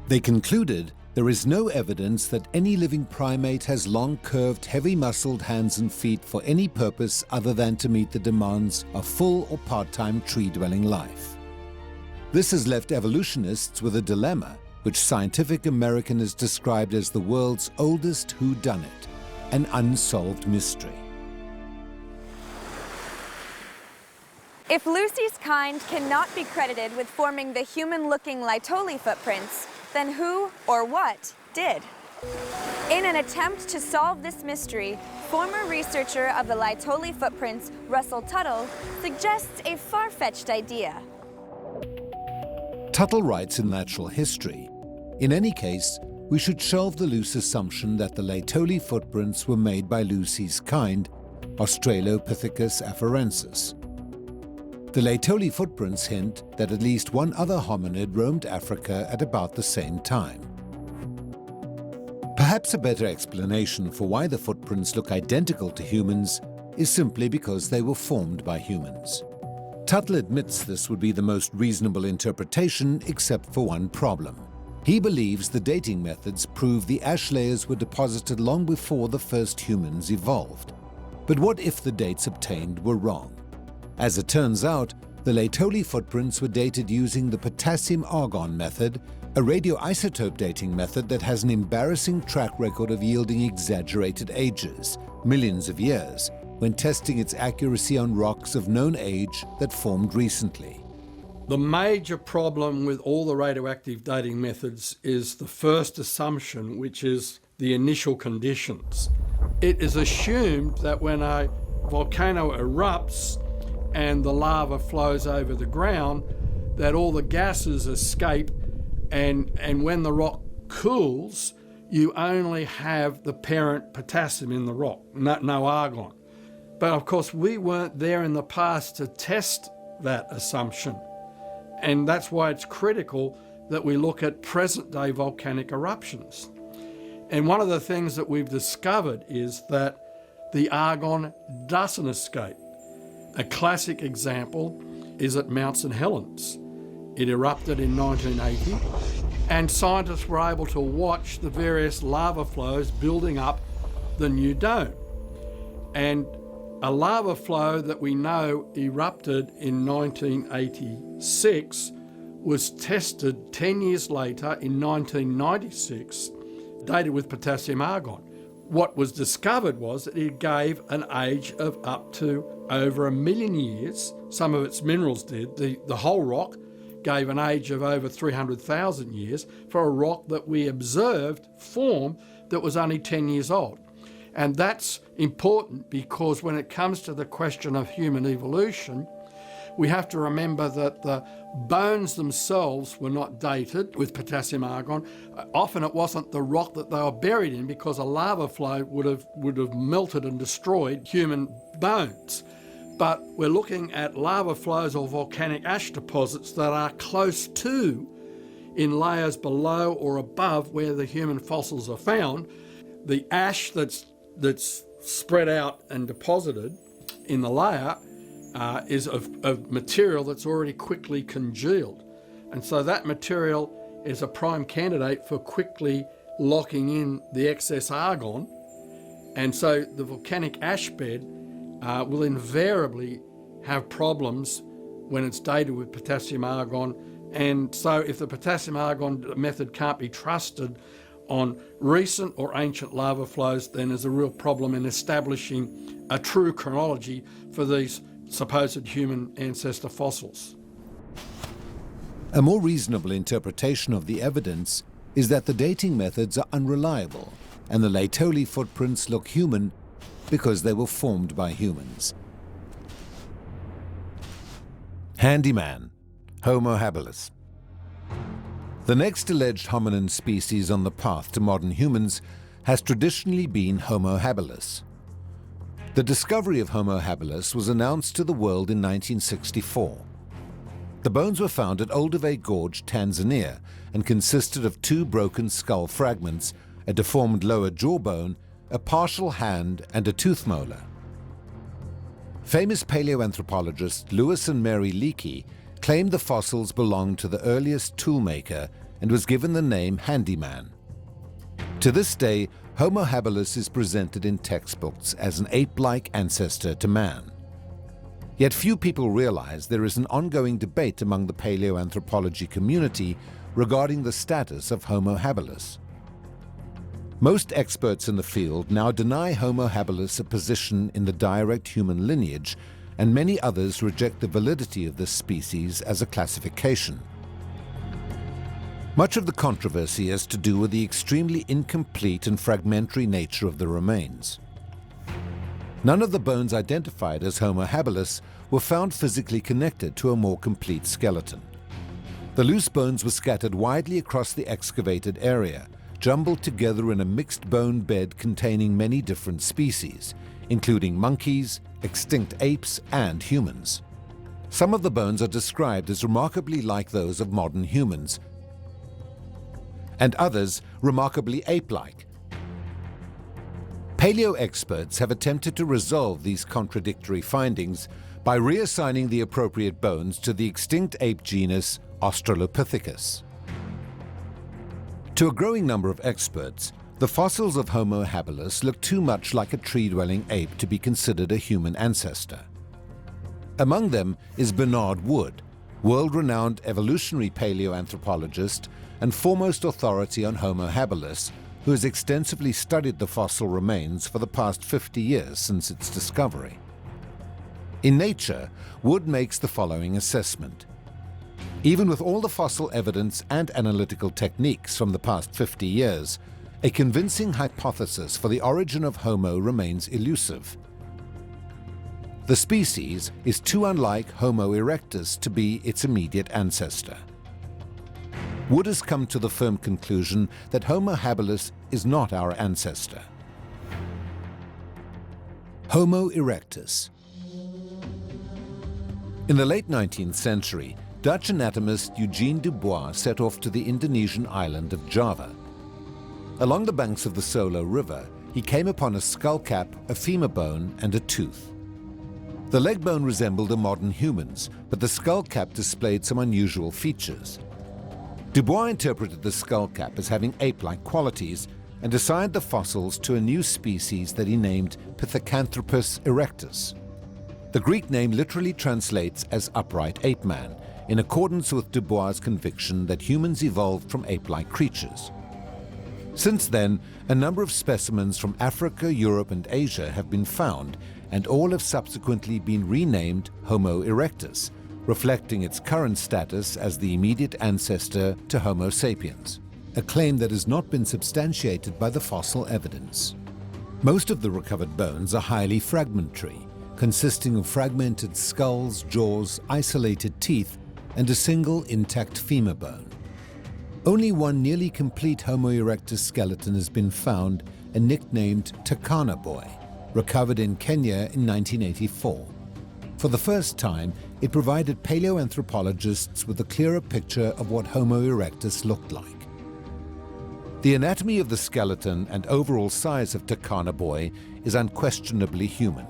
They concluded there is no evidence that any living primate has long, curved, heavy-muscled hands and feet for any purpose other than to meet the demands of full or part-time tree-dwelling life. This has left evolutionists with a dilemma, which Scientific American has described as the world's oldest whodunit, an unsolved mystery. If Lucy's kind cannot be credited with forming the human-looking Laetoli footprints, then who or what did? In an attempt to solve this mystery, former researcher of the Laetoli footprints, Russell Tuttle, suggests a far-fetched idea. Tuttle writes in Natural History, "In any case, we should shelve the loose assumption that the Laetoli footprints were made by Lucy's kind, Australopithecus afarensis. The Laetoli footprints hint that at least one other hominid roamed Africa at about the same time." Perhaps a better explanation for why the footprints look identical to humans is simply because they were formed by humans. Tuttle admits this would be the most reasonable interpretation, except for one problem. He believes the dating methods prove the ash layers were deposited long before the first humans evolved. But what if the dates obtained were wrong? As it turns out, the Laetoli footprints were dated using the potassium-argon method, a radioisotope dating method that has an embarrassing track record of yielding exaggerated ages, millions of years, when testing its accuracy on rocks of known age that formed recently. The major problem with all the radioactive dating methods is the first assumption, which is the initial conditions. It is assumed that when a volcano erupts and the lava flows over the ground, that all the gases escape, and when the rock cools, you only have the parent potassium in the rock, no argon. But of course, we weren't there in the past to test that assumption. And that's why it's critical that we look at present-day volcanic eruptions. And one of the things that we've discovered is that the argon doesn't escape. A classic example is at Mount St. Helens. It erupted in 1980, and scientists were able to watch the various lava flows building up the new dome. And a lava flow that we know erupted in 1986 was tested 10 years later in 1996, dated with potassium argon. What was discovered was that it gave an age of up to over 1 million years. Some of its minerals did. The whole rock gave an age of over 300,000 years for a rock that we observed form that was only 10 years old. And that's important because when it comes to the question of human evolution, we have to remember that the bones themselves were not dated with potassium argon. Often it wasn't the rock that they were buried in, because a lava flow would have melted and destroyed human bones. But we're looking at lava flows or volcanic ash deposits that are close to, in layers below or above where the human fossils are found. The ash that's spread out and deposited in the layer is of material that's already quickly congealed. And so that material is a prime candidate for quickly locking in the excess argon. And so the volcanic ash bed will invariably have problems when it's dated with potassium argon. And so if the potassium argon method can't be trusted on recent or ancient lava flows, then there's a real problem in establishing a true chronology for these supposed human ancestor fossils. A more reasonable interpretation of the evidence is that the dating methods are unreliable and the Laetoli footprints look human because they were formed by humans. Handyman, Homo habilis. The next alleged hominin species on the path to modern humans has traditionally been Homo habilis. The discovery of Homo habilis was announced to the world in 1964. The bones were found at Olduvai Gorge, Tanzania, and consisted of 2 broken skull fragments, a deformed lower jawbone, a partial hand, and a tooth molar. Famous paleoanthropologists Lewis and Mary Leakey claimed the fossils belonged to the earliest toolmaker and was given the name handyman. To this day, Homo habilis is presented in textbooks as an ape-like ancestor to man. Yet few people realize there is an ongoing debate among the paleoanthropology community regarding the status of Homo habilis. Most experts in the field now deny Homo habilis a position in the direct human lineage, and many others reject the validity of this species as a classification. Much of the controversy has to do with the extremely incomplete and fragmentary nature of the remains. None of the bones identified as Homo habilis were found physically connected to a more complete skeleton. The loose bones were scattered widely across the excavated area, jumbled together in a mixed bone bed containing many different species, including monkeys, extinct apes, and humans. Some of the bones are described as remarkably like those of modern humans, and others remarkably ape-like. Paleo experts have attempted to resolve these contradictory findings by reassigning the appropriate bones to the extinct ape genus Australopithecus. To a growing number of experts, the fossils of Homo habilis look too much like a tree-dwelling ape to be considered a human ancestor. Among them is Bernard Wood, world-renowned evolutionary paleoanthropologist and foremost authority on Homo habilis, who has extensively studied the fossil remains for the past 50 years since its discovery. In Nature, Wood makes the following assessment. Even with all the fossil evidence and analytical techniques from the past 50 years, a convincing hypothesis for the origin of Homo remains elusive. The species is too unlike Homo erectus to be its immediate ancestor. Wood has come to the firm conclusion that Homo habilis is not our ancestor. Homo erectus. In the late 19th century, Dutch anatomist Eugene Dubois set off to the Indonesian island of Java. Along the banks of the Solo River, he came upon a skull cap, a femur bone, and a tooth. The leg bone resembled a modern human's, but the skull cap displayed some unusual features. Dubois interpreted the skull cap as having ape-like qualities and assigned the fossils to a new species that he named Pithecanthropus erectus. The Greek name literally translates as upright ape man, in accordance with Dubois' conviction that humans evolved from ape-like creatures. Since then, a number of specimens from Africa, Europe, and Asia have been found, and all have subsequently been renamed Homo erectus, reflecting its current status as the immediate ancestor to Homo sapiens, a claim that has not been substantiated by the fossil evidence. Most of the recovered bones are highly fragmentary, consisting of fragmented skulls, jaws, isolated teeth, and a single intact femur bone. Only one nearly complete Homo erectus skeleton has been found and nicknamed Turkana Boy, recovered in Kenya in 1984. For the first time, it provided paleoanthropologists with a clearer picture of what Homo erectus looked like. The anatomy of the skeleton and overall size of Turkana Boy is unquestionably human.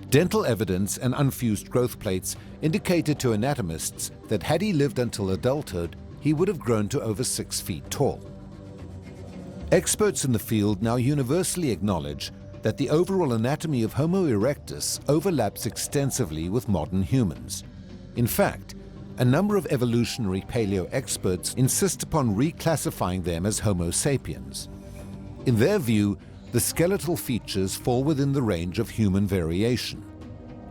Dental evidence and unfused growth plates indicated to anatomists that had he lived until adulthood, he would have grown to over 6 feet tall. Experts in the field now universally acknowledge that the overall anatomy of Homo erectus overlaps extensively with modern humans. In fact, a number of evolutionary paleo experts insist upon reclassifying them as Homo sapiens. In their view, the skeletal features fall within the range of human variation.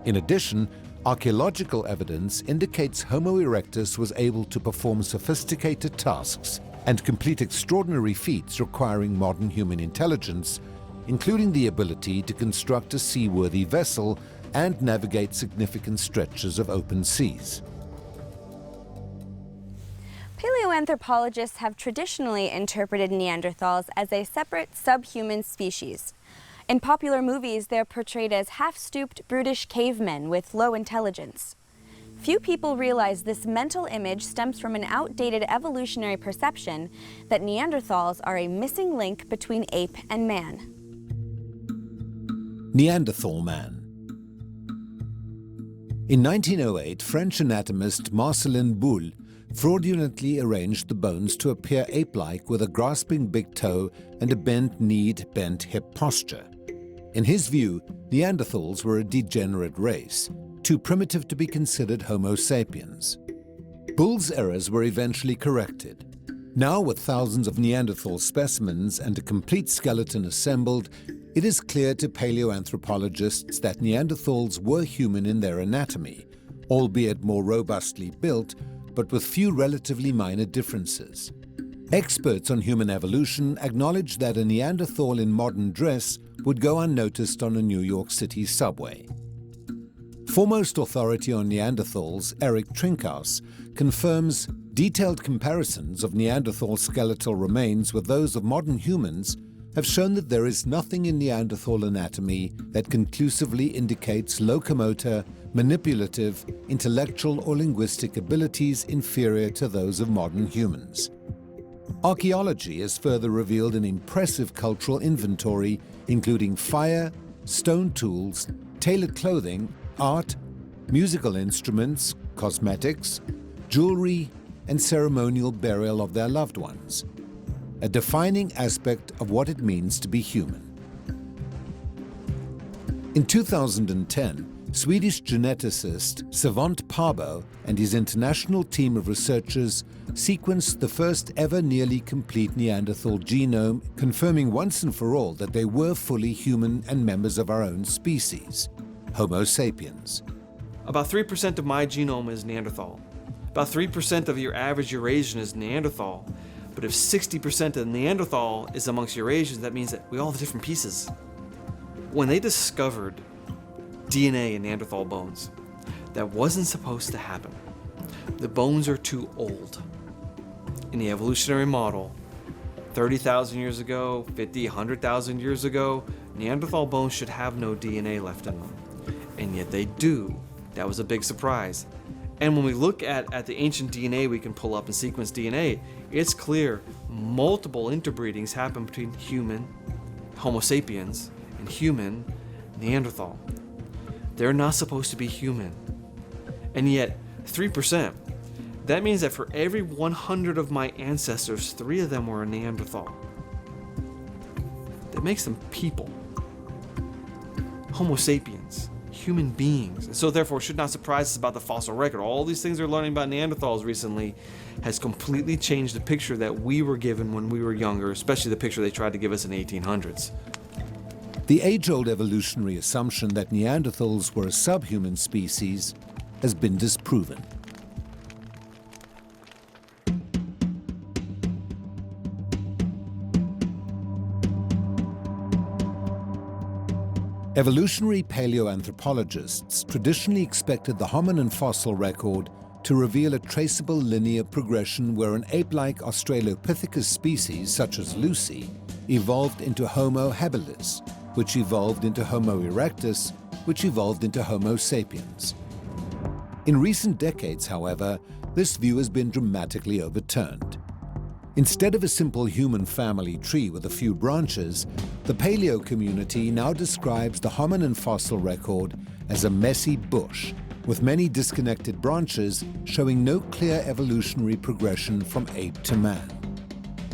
In addition, Archaeological evidence indicates Homo erectus was able to perform sophisticated tasks and complete extraordinary feats requiring modern human intelligence, including the ability to construct a seaworthy vessel and navigate significant stretches of open seas. Paleoanthropologists have traditionally interpreted Neanderthals as a separate subhuman species. In popular movies, they're portrayed as half-stooped, brutish cavemen with low intelligence. Few people realize this mental image stems from an outdated evolutionary perception that Neanderthals are a missing link between ape and man. Neanderthal man. In 1908, French anatomist Marcelin Boule fraudulently arranged the bones to appear ape-like with a grasping big toe and a bent-kneed, bent-hip posture. In his view, Neanderthals were a degenerate race, too primitive to be considered Homo sapiens. Boule's errors were eventually corrected. Now, with thousands of Neanderthal specimens and a complete skeleton assembled, it is clear to paleoanthropologists that Neanderthals were human in their anatomy, albeit more robustly built, but with few relatively minor differences. Experts on human evolution acknowledge that a Neanderthal in modern dress would go unnoticed on a New York City subway. Foremost authority on Neanderthals, Eric Trinkhaus, confirms detailed comparisons of Neanderthal skeletal remains with those of modern humans have shown that there is nothing in Neanderthal anatomy that conclusively indicates locomotor, manipulative, intellectual or linguistic abilities inferior to those of modern humans. Archaeology has further revealed an impressive cultural inventory, including fire, stone tools, tailored clothing, art, musical instruments, cosmetics, jewelry, and ceremonial burial of their loved ones, a defining aspect of what it means to be human. In 2010, Swedish geneticist Svante Pääbo and his international team of researchers sequenced the first ever nearly complete Neanderthal genome, confirming once and for all that they were fully human and members of our own species, Homo sapiens. About 3% of my genome is Neanderthal. About 3% of your average Eurasian is Neanderthal. But if 60% of Neanderthal is amongst Eurasians, that means that we all have different pieces. When they discovered DNA in Neanderthal bones, that wasn't supposed to happen. The bones are too old. In the evolutionary model, 30,000 years ago, 50, 100,000 years ago, Neanderthal bones should have no DNA left in them. And yet they do. That was a big surprise. And when we look at the ancient DNA we can pull up and sequence DNA, it's clear multiple interbreedings happen between human, Homo sapiens, and human, Neanderthal. They're not supposed to be human. And yet, 3%. That means that for every 100 of my ancestors, 3 of them were a Neanderthal. That makes them people. Homo sapiens. Human beings. And so therefore, it should not surprise us about the fossil record. All these things we're learning about Neanderthals recently has completely changed the picture that we were given when we were younger, especially the picture they tried to give us in the 1800s. The age-old evolutionary assumption that Neanderthals were a subhuman species has been disproven. Evolutionary paleoanthropologists traditionally expected the hominin fossil record to reveal a traceable linear progression where an ape-like Australopithecus species, such as Lucy, evolved into Homo habilis, which evolved into Homo erectus, which evolved into Homo sapiens. In recent decades, however, this view has been dramatically overturned. Instead of a simple human family tree with a few branches, the paleo community now describes the hominin fossil record as a messy bush, with many disconnected branches showing no clear evolutionary progression from ape to man.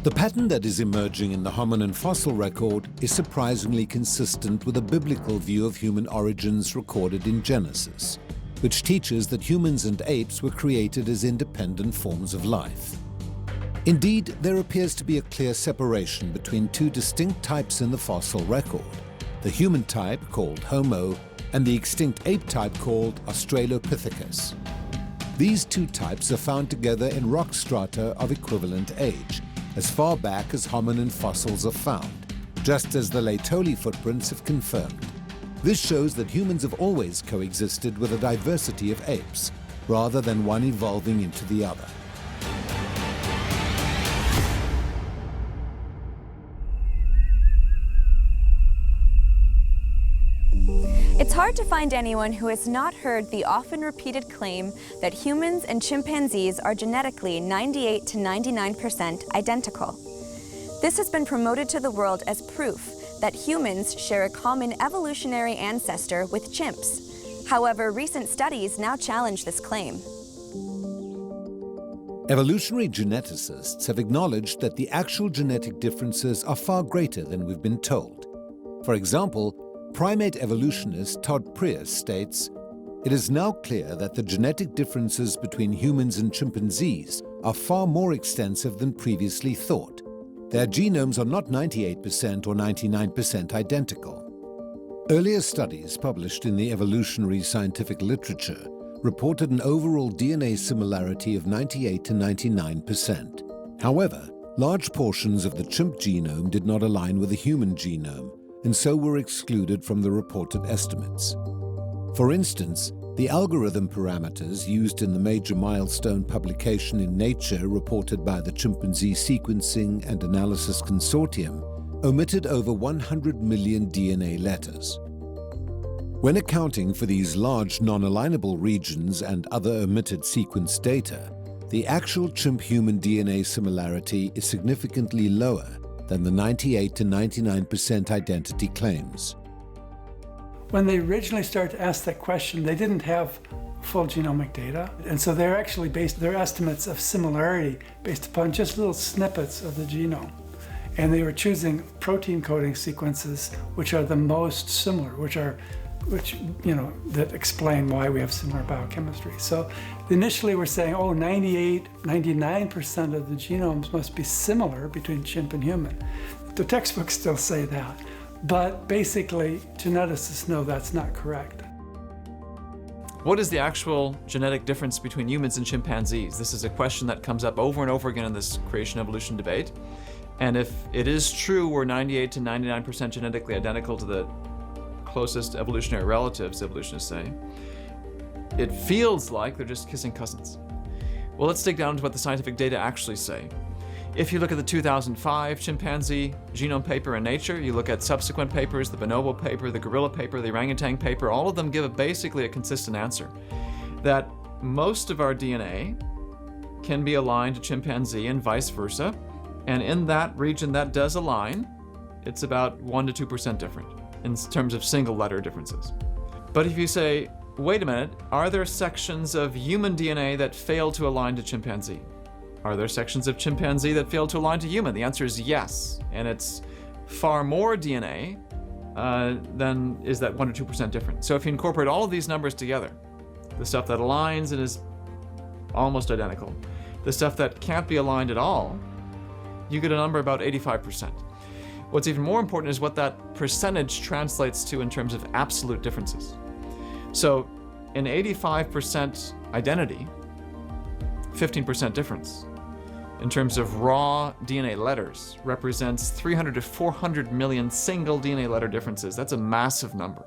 The pattern that is emerging in the hominin fossil record is surprisingly consistent with a biblical view of human origins recorded in Genesis, which teaches that humans and apes were created as independent forms of life. Indeed, there appears to be a clear separation between 2 distinct types in the fossil record, the human type called Homo and the extinct ape type called Australopithecus. These two types are found together in rock strata of equivalent age, as far back as hominin fossils are found, just as the Laetoli footprints have confirmed. This shows that humans have always coexisted with a diversity of apes, rather than one evolving into the other. It's hard to find anyone who has not heard the often repeated claim that humans and chimpanzees are genetically 98 to 99% identical. This has been promoted to the world as proof that humans share a common evolutionary ancestor with chimps. However, recent studies now challenge this claim. Evolutionary geneticists have acknowledged that the actual genetic differences are far greater than we've been told. For example, primate evolutionist Todd Prius states, "It is now clear that the genetic differences between humans and chimpanzees are far more extensive than previously thought. Their genomes are not 98% or 99% identical." Earlier studies published in the evolutionary scientific literature reported an overall DNA similarity of 98 to 99%. However, large portions of the chimp genome did not align with the human genome, and so were excluded from the reported estimates. For instance, the algorithm parameters used in the major milestone publication in Nature reported by the Chimpanzee Sequencing and Analysis Consortium omitted over 100 million DNA letters. When accounting for these large non-alignable regions and other omitted sequence data, the actual chimp-human DNA similarity is significantly lower than the 98 to 99% identity claims. When they originally started to ask that question, they didn't have full genomic data, and so they're actually based their estimates of similarity based upon just little snippets of the genome. And they were choosing protein coding sequences which are the most similar, that explain why we have similar biochemistry. So initially we're saying, 98, 99% of the genomes must be similar between chimp and human. The textbooks still say that, but basically geneticists know that's not correct. What is the actual genetic difference between humans and chimpanzees? This is a question that comes up over and over again in this creation-evolution debate. And if it is true we're 98 to 99% genetically identical to the closest evolutionary relatives, evolutionists say, it feels like they're just kissing cousins. Well, let's dig down to what the scientific data actually say. If you look at the 2005 chimpanzee genome paper in Nature, you look at subsequent papers, the bonobo paper, the gorilla paper, the orangutan paper, all of them give basically a consistent answer, that most of our DNA can be aligned to chimpanzee and vice versa, and in that region that does align, it's about 1% to 2% different in terms of single letter differences. But if you say, wait a minute, are there sections of human DNA that fail to align to chimpanzee? Are there sections of chimpanzee that fail to align to human? The answer is yes, and it's far more DNA than is that 1% to 2% different. So if you incorporate all of these numbers together, the stuff that aligns and is almost identical, the stuff that can't be aligned at all, you get a number about 85%. What's even more important is what that percentage translates to in terms of absolute differences. So in 85% identity, 15% difference in terms of raw DNA letters represents 300 to 400 million single DNA letter differences. That's a massive number.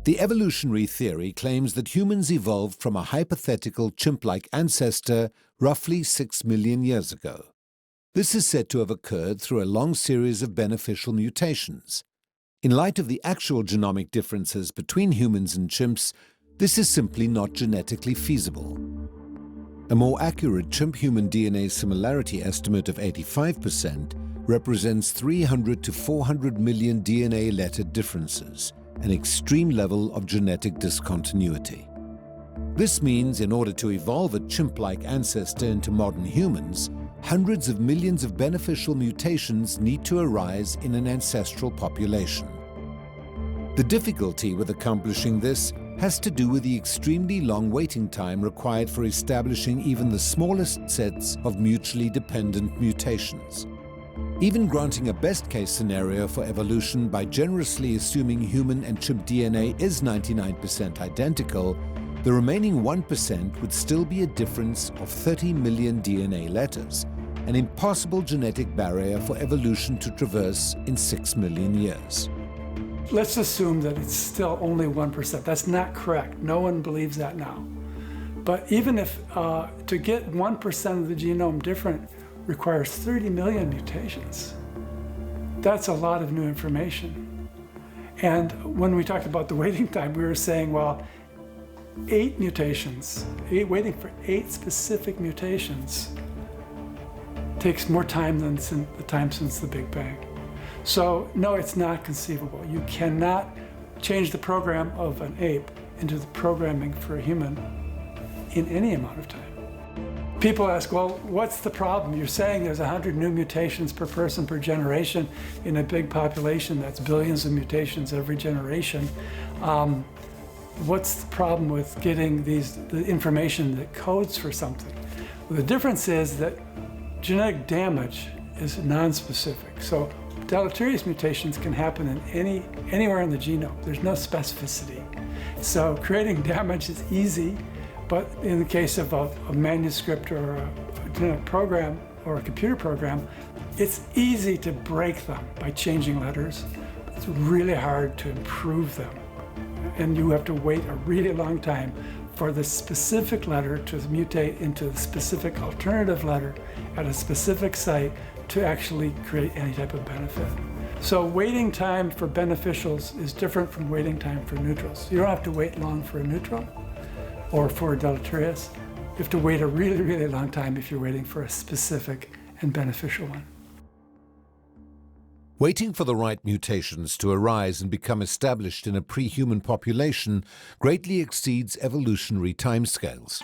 The evolutionary theory claims that humans evolved from a hypothetical chimp-like ancestor roughly 6 million years ago. This is said to have occurred through a long series of beneficial mutations. In light of the actual genomic differences between humans and chimps, this is simply not genetically feasible. A more accurate chimp-human DNA similarity estimate of 85% represents 300 to 400 million DNA letter differences, an extreme level of genetic discontinuity. This means in order to evolve a chimp-like ancestor into modern humans, hundreds of millions of beneficial mutations need to arise in an ancestral population. The difficulty with accomplishing this has to do with the extremely long waiting time required for establishing even the smallest sets of mutually dependent mutations. Even granting a best-case scenario for evolution by generously assuming human and chimp DNA is 99% identical, the remaining 1% would still be a difference of 30 million DNA letters, an impossible genetic barrier for evolution to traverse in 6 million years. Let's assume that it's still only 1%. That's not correct. No one believes that now. But even if to get 1% of the genome different requires 30 million mutations, that's a lot of new information. And when we talked about the waiting time, we were saying, well, 8 mutations, waiting for 8 specific mutations takes more time than the time since the Big Bang. So no, it's not conceivable. You cannot change the program of an ape into the programming for a human in any amount of time. People ask, well, what's the problem? You're saying there's 100 new mutations per person per generation in a big population. That's billions of mutations every generation. What's the problem with getting the information that codes for something? Well, the difference is that genetic damage is non-specific. So deleterious mutations can happen in anywhere in the genome. There's no specificity. So creating damage is easy, but in the case of a manuscript or a genetic program or a computer program, it's easy to break them by changing letters. It's really hard to improve them. And you have to wait a really long time for the specific letter to mutate into the specific alternative letter at a specific site to actually create any type of benefit. So waiting time for beneficials is different from waiting time for neutrals. You don't have to wait long for a neutral or for a deleterious. You have to wait a really, really long time if you're waiting for a specific and beneficial one. Waiting for the right mutations to arise and become established in a pre-human population greatly exceeds evolutionary timescales.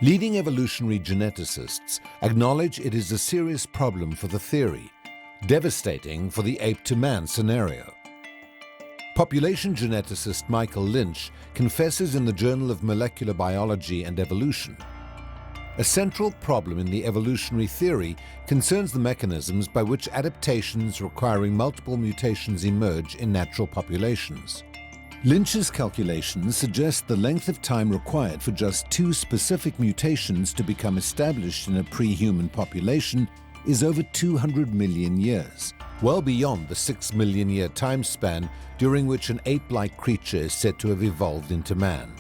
Leading evolutionary geneticists acknowledge it is a serious problem for the theory, devastating for the ape-to-man scenario. Population geneticist Michael Lynch confesses in the Journal of Molecular Biology and Evolution. A central problem in the evolutionary theory concerns the mechanisms by which adaptations requiring multiple mutations emerge in natural populations. Lynch's calculations suggest the length of time required for just 2 specific mutations to become established in a pre-human population is over 200 million years, well beyond the 6 million year time span during which an ape-like creature is said to have evolved into man.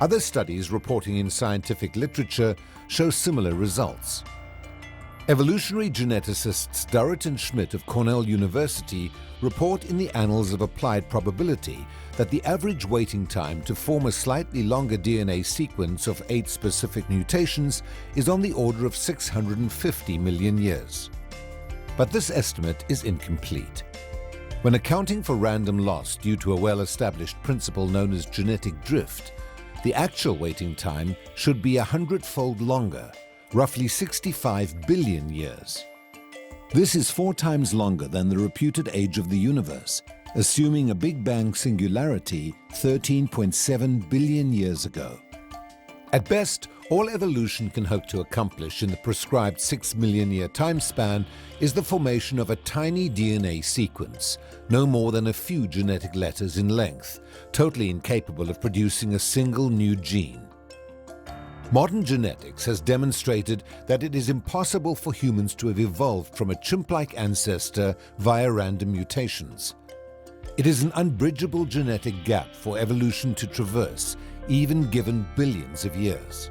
Other studies reporting in scientific literature show similar results. Evolutionary geneticists Durrett and Schmidt of Cornell University report in the Annals of Applied Probability that the average waiting time to form a slightly longer DNA sequence of 8 specific mutations is on the order of 650 million years. But this estimate is incomplete. When accounting for random loss due to a well-established principle known as genetic drift, the actual waiting time should be 100-fold longer, roughly 65 billion years. This is 4 times longer than the reputed age of the universe, assuming a Big Bang singularity 13.7 billion years ago. At best, all evolution can hope to accomplish in the prescribed 6 million year time span is the formation of a tiny DNA sequence, no more than a few genetic letters in length, totally incapable of producing a single new gene. Modern genetics has demonstrated that it is impossible for humans to have evolved from a chimp-like ancestor via random mutations. It is an unbridgeable genetic gap for evolution to traverse, even given billions of years.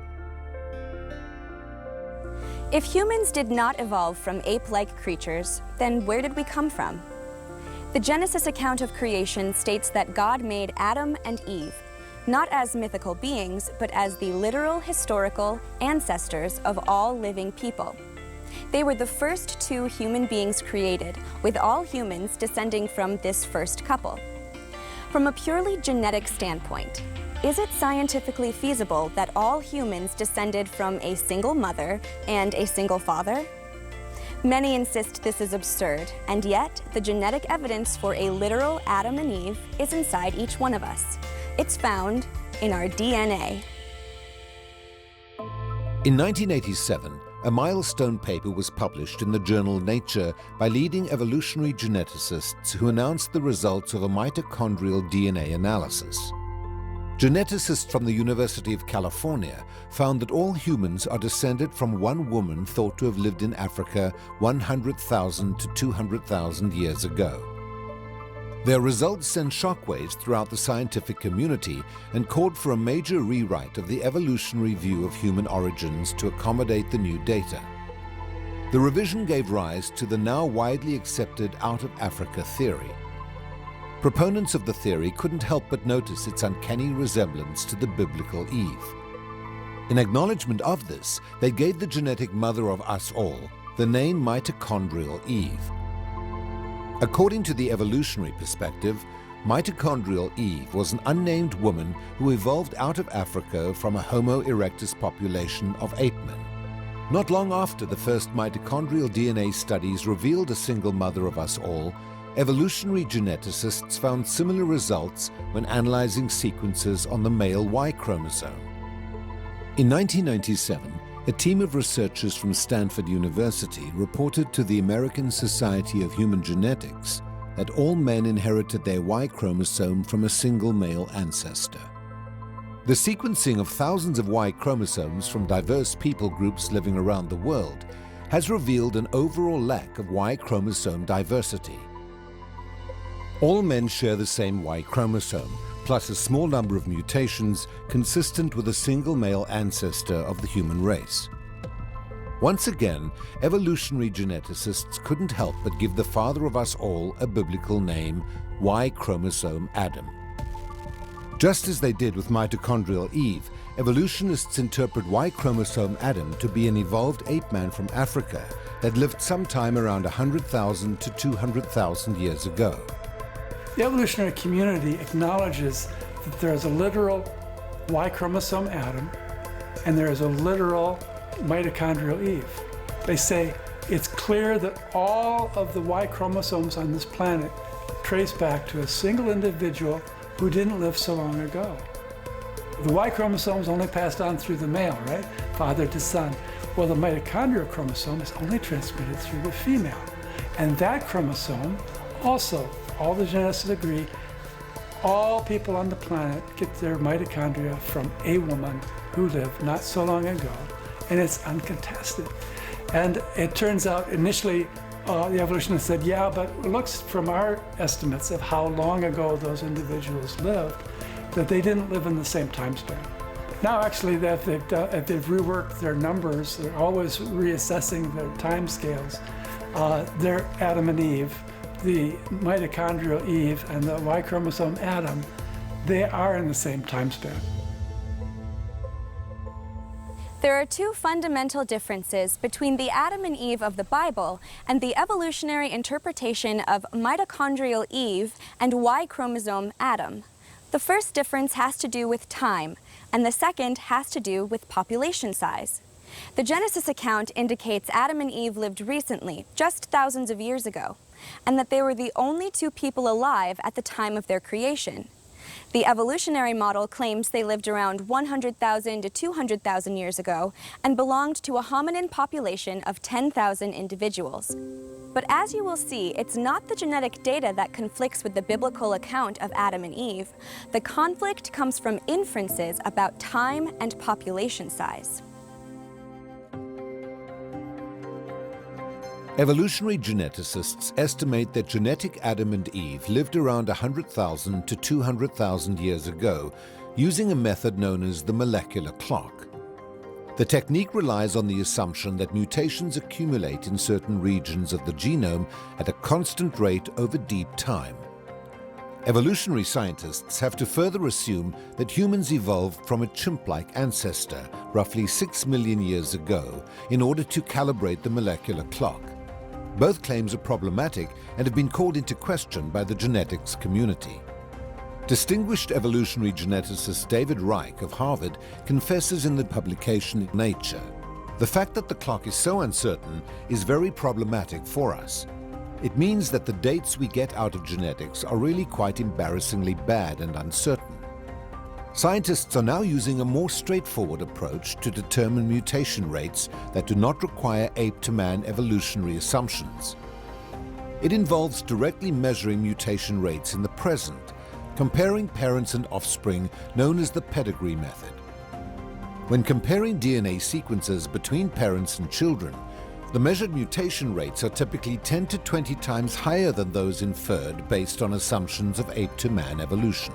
If humans did not evolve from ape-like creatures, then where did we come from? The Genesis account of creation states that God made Adam and Eve, not as mythical beings, but as the literal historical ancestors of all living people. They were the first 2 human beings created, with all humans descending from this first couple. From a purely genetic standpoint, is it scientifically feasible that all humans descended from a single mother and a single father? Many insist this is absurd, and yet the genetic evidence for a literal Adam and Eve is inside each one of us. It's found in our DNA. In 1987, a milestone paper was published in the journal Nature by leading evolutionary geneticists who announced the results of a mitochondrial DNA analysis. Geneticists from the University of California found that all humans are descended from one woman thought to have lived in Africa 100,000 to 200,000 years ago. Their results sent shockwaves throughout the scientific community and called for a major rewrite of the evolutionary view of human origins to accommodate the new data. The revision gave rise to the now widely accepted out-of-Africa theory. Proponents of the theory couldn't help but notice its uncanny resemblance to the biblical Eve. In acknowledgement of this, they gave the genetic mother of us all the name mitochondrial Eve. According to the evolutionary perspective, mitochondrial Eve was an unnamed woman who evolved out of Africa from a Homo erectus population of ape men. Not long after the first mitochondrial DNA studies revealed a single mother of us all, evolutionary geneticists found similar results when analyzing sequences on the male Y chromosome. In 1997, a team of researchers from Stanford University reported to the American Society of Human Genetics that all men inherited their Y chromosome from a single male ancestor. The sequencing of thousands of Y chromosomes from diverse people groups living around the world has revealed an overall lack of Y chromosome diversity. All men share the same Y chromosome, plus a small number of mutations consistent with a single male ancestor of the human race. Once again, evolutionary geneticists couldn't help but give the father of us all a biblical name, Y chromosome Adam. Just as they did with mitochondrial Eve, evolutionists interpret Y chromosome Adam to be an evolved ape man from Africa that lived sometime around 100,000 to 200,000 years ago. The evolutionary community acknowledges that there is a literal Y chromosome Adam and there is a literal mitochondrial Eve. They say it's clear that all of the Y chromosomes on this planet trace back to a single individual who didn't live so long ago. The Y chromosomes only passed on through the male, right? Father to son. Well, the mitochondrial chromosome is only transmitted through the female. And that chromosome also, all the geneticists agree, all people on the planet get their mitochondria from a woman who lived not so long ago, and it's uncontested. And it turns out initially the evolutionists said, yeah, but it looks from our estimates of how long ago those individuals lived that they didn't live in the same time span. Now actually if they've reworked their numbers, they're always reassessing their time scales. They're Adam and Eve, the mitochondrial Eve and the Y chromosome Adam, they are in the same time span. There are two fundamental differences between the Adam and Eve of the Bible and the evolutionary interpretation of mitochondrial Eve and Y chromosome Adam. The first difference has to do with time, and the second has to do with population size. The Genesis account indicates Adam and Eve lived recently, just thousands of years ago, and that they were the only two people alive at the time of their creation. The evolutionary model claims they lived around 100,000 to 200,000 years ago and belonged to a hominin population of 10,000 individuals. But as you will see, it's not the genetic data that conflicts with the biblical account of Adam and Eve. The conflict comes from inferences about time and population size. Evolutionary geneticists estimate that genetic Adam and Eve lived around 100,000 to 200,000 years ago using a method known as the molecular clock. The technique relies on the assumption that mutations accumulate in certain regions of the genome at a constant rate over deep time. Evolutionary scientists have to further assume that humans evolved from a chimp-like ancestor roughly 6 million years ago in order to calibrate the molecular clock. Both claims are problematic and have been called into question by the genetics community. Distinguished evolutionary geneticist David Reich of Harvard confesses in the publication Nature, "The fact that the clock is so uncertain is very problematic for us. It means that the dates we get out of genetics are really quite embarrassingly bad and uncertain." Scientists are now using a more straightforward approach to determine mutation rates that do not require ape-to-man evolutionary assumptions. It involves directly measuring mutation rates in the present, comparing parents and offspring, known as the pedigree method. When comparing DNA sequences between parents and children, the measured mutation rates are typically 10 to 20 times higher than those inferred based on assumptions of ape-to-man evolution.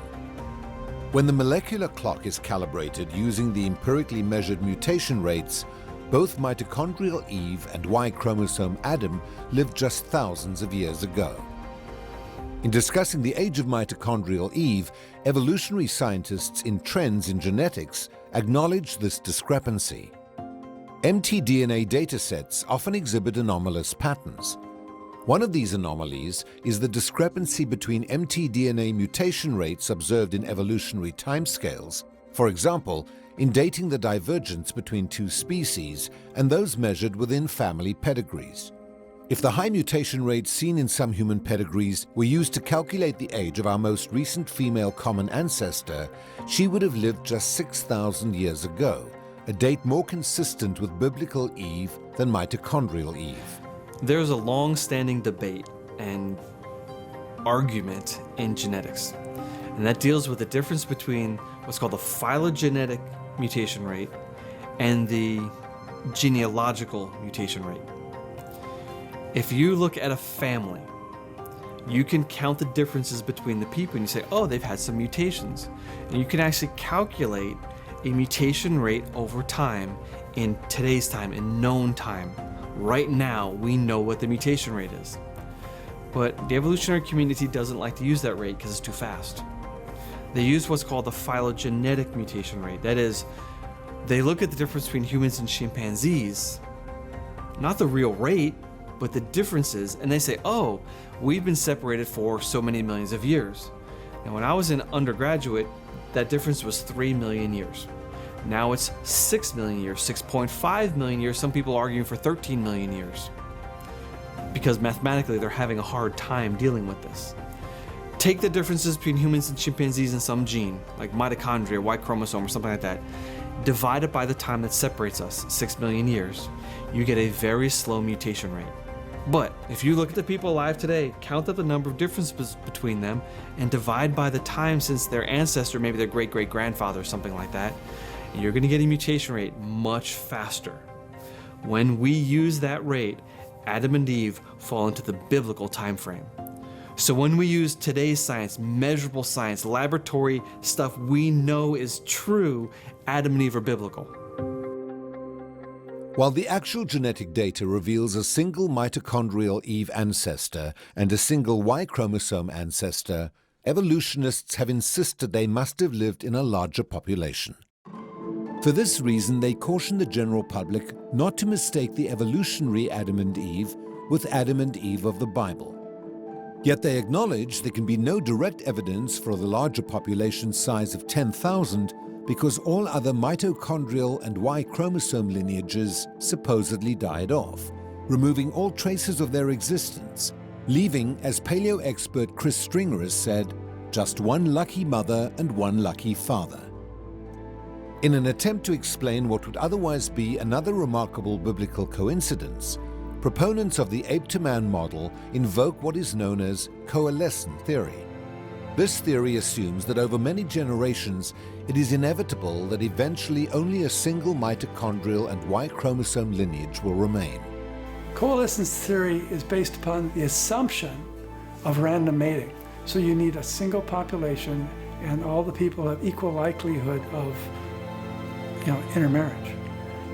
When the molecular clock is calibrated using the empirically measured mutation rates, both mitochondrial Eve and Y chromosome Adam lived just thousands of years ago. In discussing the age of mitochondrial Eve, evolutionary scientists in Trends in Genetics acknowledge this discrepancy. mtDNA datasets often exhibit anomalous patterns. One of these anomalies is the discrepancy between mtDNA mutation rates observed in evolutionary timescales, for example, in dating the divergence between two species and those measured within family pedigrees. If the high mutation rates seen in some human pedigrees were used to calculate the age of our most recent female common ancestor, she would have lived just 6,000 years ago, a date more consistent with biblical Eve than mitochondrial Eve. There's a long-standing debate and argument in genetics, and that deals with the difference between what's called the phylogenetic mutation rate and the genealogical mutation rate. If you look at a family, you can count the differences between the people and you say, oh, they've had some mutations. And you can actually calculate a mutation rate over time in today's time, in known time. Right now, we know what the mutation rate is. But the evolutionary community doesn't like to use that rate because it's too fast. They use what's called the phylogenetic mutation rate. That is, they look at the difference between humans and chimpanzees, not the real rate, but the differences, and they say, oh, we've been separated for so many millions of years. And when I was an undergraduate, that difference was 3 million years. Now it's 6 million years, 6.5 million years. Some people are arguing for 13 million years because mathematically they're having a hard time dealing with this. Take the differences between humans and chimpanzees in some gene, like mitochondria, Y chromosome, or something like that. Divide it by the time that separates us, 6 million years. You get a very slow mutation rate. But if you look at the people alive today, count up the number of differences between them, and divide by the time since their ancestor, maybe their great-great-grandfather or something like that, and you're going to get a mutation rate much faster. When we use that rate, Adam and Eve fall into the biblical time frame. So when we use today's science, measurable science, laboratory stuff we know is true, Adam and Eve are biblical. While the actual genetic data reveals a single mitochondrial Eve ancestor and a single Y chromosome ancestor, evolutionists have insisted they must have lived in a larger population. For this reason, they caution the general public not to mistake the evolutionary Adam and Eve with Adam and Eve of the Bible. Yet they acknowledge there can be no direct evidence for the larger population size of 10,000 because all other mitochondrial and Y chromosome lineages supposedly died off, removing all traces of their existence, leaving, as paleo expert Chris Stringer has said, just one lucky mother and one lucky father. In an attempt to explain what would otherwise be another remarkable biblical coincidence, proponents of the ape-to-man model invoke what is known as coalescent theory. This theory assumes that over many generations, it is inevitable that eventually only a single mitochondrial and Y chromosome lineage will remain. Coalescence theory is based upon the assumption of random mating. So you need a single population and all the people have equal likelihood of intermarriage.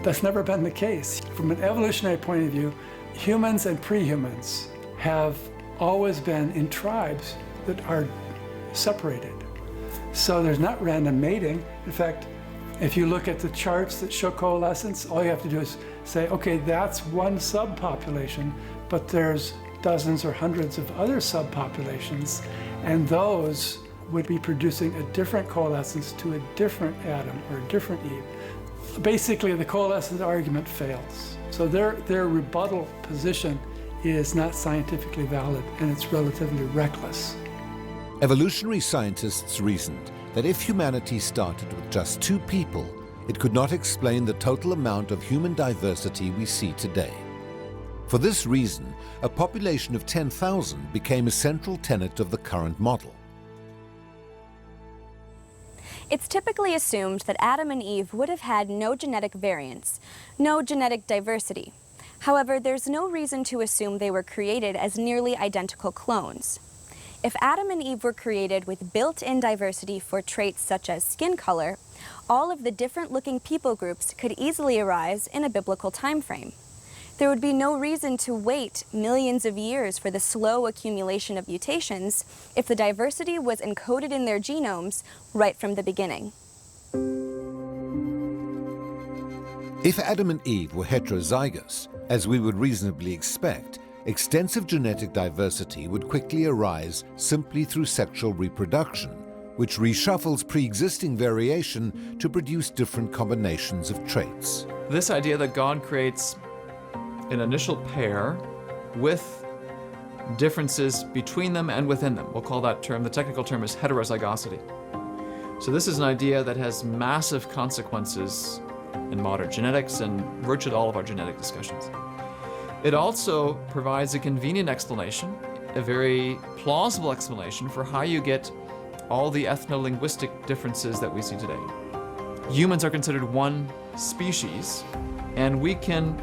That's never been the case. From an evolutionary point of view, humans and pre-humans have always been in tribes that are separated. So there's not random mating. In fact, if you look at the charts that show coalescence, all you have to do is say, okay, that's one subpopulation, but there's dozens or hundreds of other subpopulations, and those would be producing a different coalescence to a different Adam or a different Eve. Basically, the coalescence argument fails. So their rebuttal position is not scientifically valid, and it's relatively reckless. Evolutionary scientists reasoned that if humanity started with just 2 people, it could not explain the total amount of human diversity we see today. For this reason, a population of 10,000 became a central tenet of the current model. It's typically assumed that Adam and Eve would have had no genetic variance, no genetic diversity. However, there's no reason to assume they were created as nearly identical clones. If Adam and Eve were created with built-in diversity for traits such as skin color, all of the different-looking people groups could easily arise in a biblical time frame. There would be no reason to wait millions of years for the slow accumulation of mutations if the diversity was encoded in their genomes right from the beginning. If Adam and Eve were heterozygous, as we would reasonably expect, extensive genetic diversity would quickly arise simply through sexual reproduction, which reshuffles pre-existing variation to produce different combinations of traits. This idea that God creates an initial pair with differences between them and within them. We'll call that term, the technical term is heterozygosity. So this is an idea that has massive consequences in modern genetics and virtually all of our genetic discussions. It also provides a convenient explanation, a very plausible explanation for how you get all the ethno-linguistic differences that we see today. Humans are considered one species, and we can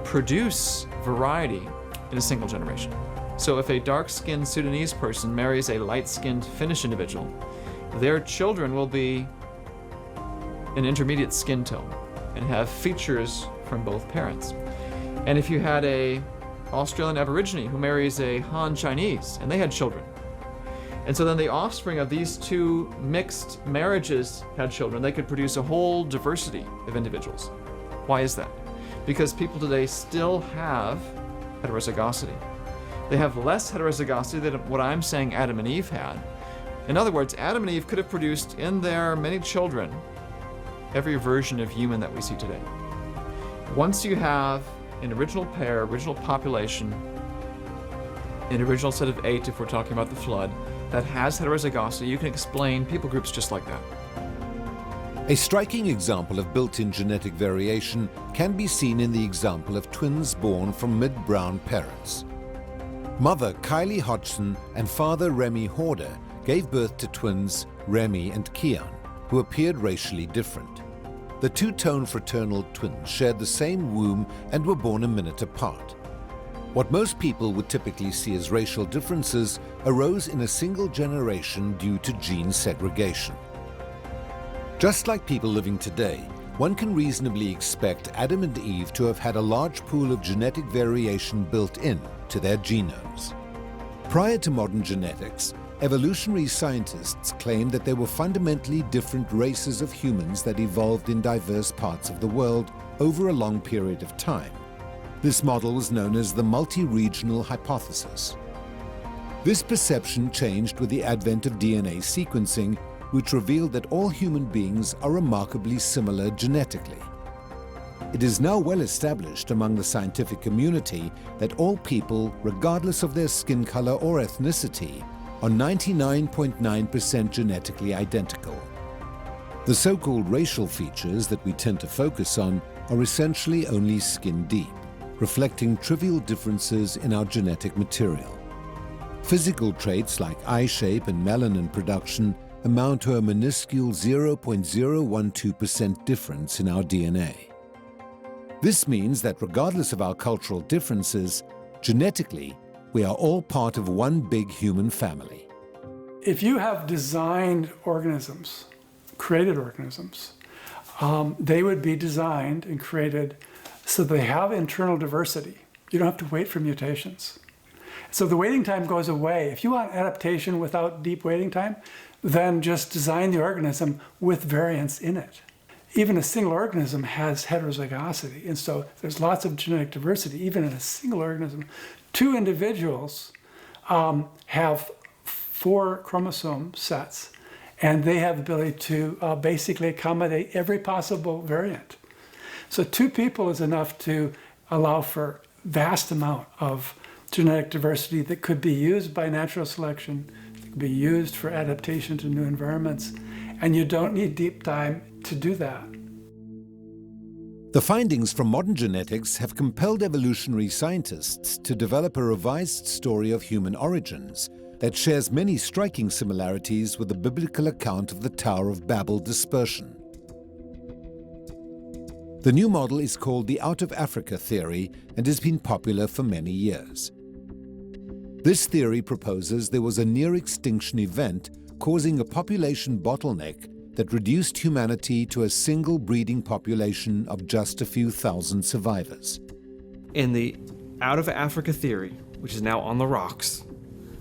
produce variety in a single generation. So if a dark-skinned Sudanese person marries a light-skinned Finnish individual, their children will be an intermediate skin tone and have features from both parents. And if you had a Australian Aborigine who marries a Han Chinese, and they had children, and so then the offspring of these 2 mixed marriages had children, they could produce a whole diversity of individuals. Why is that? Because people today still have heterozygosity. They have less heterozygosity than what I'm saying Adam and Eve had. In other words, Adam and Eve could have produced in their many children every version of human that we see today. Once you have an original pair, original population, an original set of 8 if we're talking about the flood, that has heterozygosity, you can explain people groups just like that. A striking example of built-in genetic variation can be seen in the example of twins born from mid-brown parents. Mother Kylie Hodgson and father Remy Horder gave birth to twins Remy and Keon, who appeared racially different. The 2-tone fraternal twins shared the same womb and were born a minute apart. What most people would typically see as racial differences arose in a single generation due to gene segregation. Just like people living today, one can reasonably expect Adam and Eve to have had a large pool of genetic variation built in to their genomes. Prior to modern genetics, evolutionary scientists claimed that there were fundamentally different races of humans that evolved in diverse parts of the world over a long period of time. This model was known as the multi-regional hypothesis. This perception changed with the advent of DNA sequencing, which revealed that all human beings are remarkably similar genetically. It is now well established among the scientific community that all regardless of their skin color or ethnicity, are 99.9% genetically identical. The so-called racial features that we tend to focus on are essentially only skin deep, reflecting trivial differences in our genetic material. Physical traits like eye shape and melanin production amount to a minuscule 0.012% difference in our DNA. This means that regardless of our cultural differences, genetically, we are all part of one big human family. If you have designed organisms, created organisms, they would be designed and created so they have internal diversity. You don't have to wait for mutations. So the waiting time goes away. If you want adaptation without deep waiting time, then just design the organism with variance in it. Even a single organism has heterozygosity, and so there's lots of genetic diversity, even in a single organism. 2 individuals have 4 chromosome sets, and they have the ability to basically accommodate every possible variant. So 2 people is enough to allow for vast amount of genetic diversity that could be used by natural selection, that could be used for adaptation to new environments, and you don't need deep time to do that. The findings from modern genetics have compelled evolutionary scientists to develop a revised story of human origins that shares many striking similarities with the biblical account of the Tower of Babel dispersion. The new model is called the Out of Africa theory and has been popular for many years. This theory proposes there was a near-extinction event causing a population bottleneck that reduced humanity to a single breeding population of just a few thousand survivors. In the Out of Africa theory, which is now on the rocks,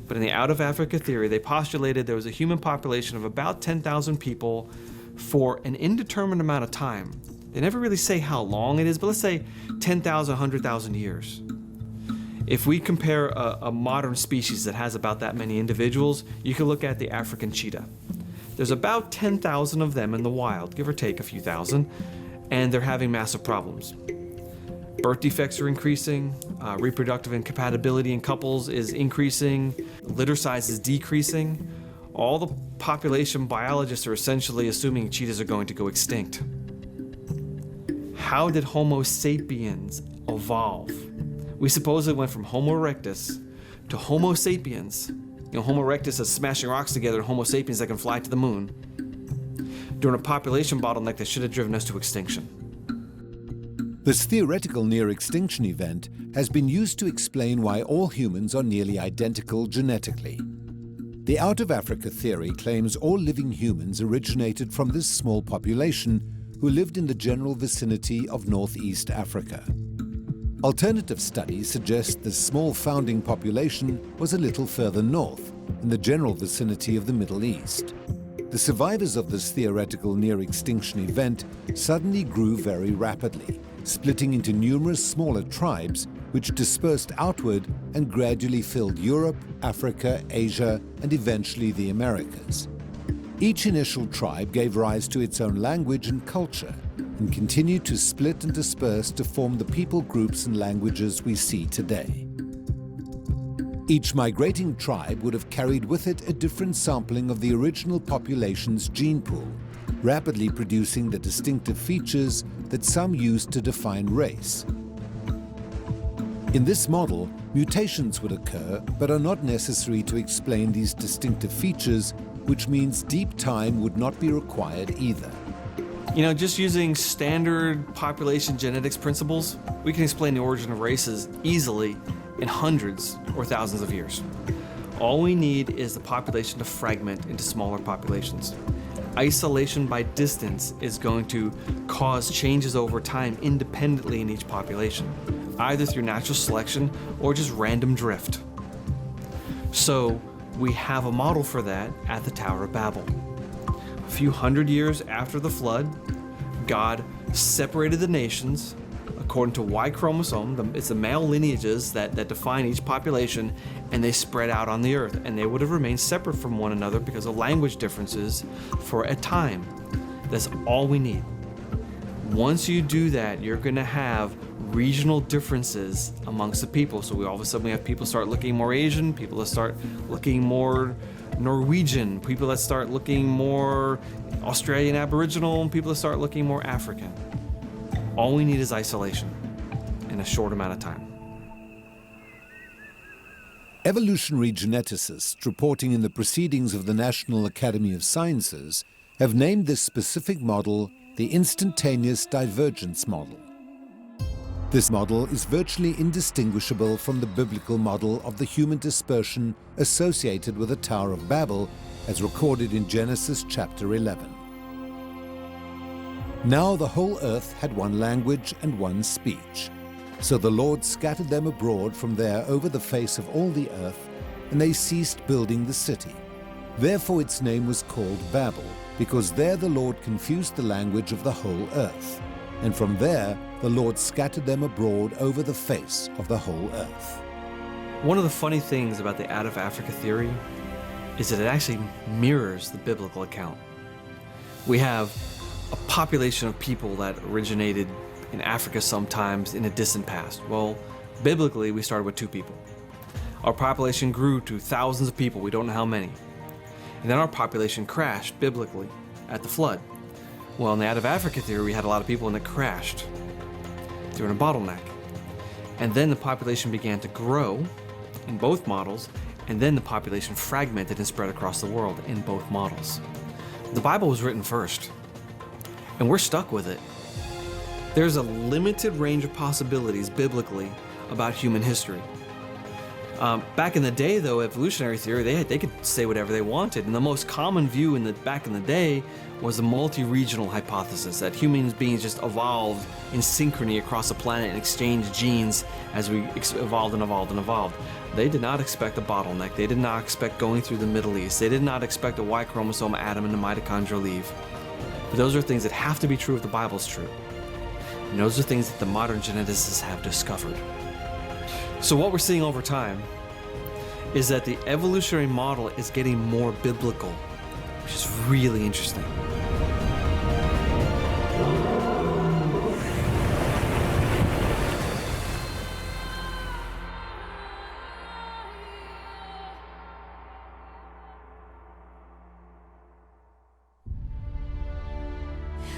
but in the Out of Africa theory, they postulated there was a human population of about 10,000 people for an indeterminate amount of time. They never really say how long it is, but let's say 10,000, 100,000 years. If we compare a modern species that has about that many individuals, you can look at the African cheetah. There's about 10,000 of them in the wild, give or take a few thousand, and they're having massive problems. Birth defects are increasing, reproductive incompatibility in couples is increasing, litter size is decreasing. All the population biologists are essentially assuming cheetahs are going to go extinct. How did Homo sapiens evolve? We supposedly went from Homo erectus to Homo sapiens. You know, Homo erectus is smashing rocks together, and Homo sapiens that can fly to the moon, during a population bottleneck that should have driven us to extinction. This theoretical near-extinction event has been used to explain why all humans are nearly identical genetically. The Out of Africa theory claims all living humans originated from this small population who lived in the general vicinity of northeast Africa. Alternative studies suggest this small founding population was a little further north, in the general vicinity of the Middle East. The survivors of this theoretical near-extinction event suddenly grew very rapidly, splitting into numerous smaller tribes which dispersed outward and gradually filled Europe, Africa, Asia, and eventually the Americas. Each initial tribe gave rise to its own language and culture, and continued to split and disperse to form the people groups and languages we see today. Each migrating tribe would have carried with it a different sampling of the original population's gene pool, rapidly producing the distinctive features that some used to define race. In this model, mutations would occur but are not necessary to explain these distinctive features, which means deep time would not be required either. You know, just using standard population genetics principles, we can explain the origin of races easily in hundreds or thousands of years. All we need is the population to fragment into smaller populations. Isolation by distance is going to cause changes over time independently in each population, either through natural selection or just random drift. So we have a model for that at the Tower of Babel. A few hundred years after the flood, God separated the nations according to Y chromosome. It's the male lineages that define each population, and they spread out on the earth, and they would have remained separate from one another because of language differences for a time. That's all we need. Once you do that, you're going to have regional differences amongst the people. So all of a sudden we have people start looking more Asian, people that start looking more Norwegian, people that start looking more Australian Aboriginal, and people that start looking more African. All we need is isolation in a short amount of time. Evolutionary geneticists reporting in the Proceedings of the National Academy of Sciences have named this specific model the instantaneous divergence model. This model is virtually indistinguishable from the biblical model of the human dispersion associated with the Tower of Babel as recorded in Genesis chapter 11. Now the whole earth had one language and one speech. So the Lord scattered them abroad from there over the face of all the earth, and they ceased building the city. Therefore its name was called Babel, because there the Lord confused the language of the whole earth. And from there the Lord scattered them abroad over the face of the whole earth. One of the funny things about the Out of Africa theory is that it actually mirrors the biblical account. We have a population of people that originated in Africa sometimes in a distant past. Well, biblically, we started with 2 people. Our population grew to thousands of people, we don't know how many. And then our population crashed biblically at the flood. Well, in the out of Africa theory, we had a lot of people and it crashed during a bottleneck. And then the population began to grow in both models, and then the population fragmented and spread across the world in both models. The Bible was written first, and we're stuck with it. There's a limited range of possibilities biblically about human history. Back in the day, though, evolutionary theory, they could say whatever they wanted, and the most common view back in the day was the multi-regional hypothesis, that human beings just evolved in synchrony across the planet and exchanged genes as we evolved and evolved and evolved. They did not expect a bottleneck. They did not expect going through the Middle East. They did not expect a Y chromosome atom and a mitochondrial leave. But those are things that have to be true if the Bible's true. And those are things that the modern geneticists have discovered. So what we're seeing over time is that the evolutionary model is getting more biblical, which is really interesting.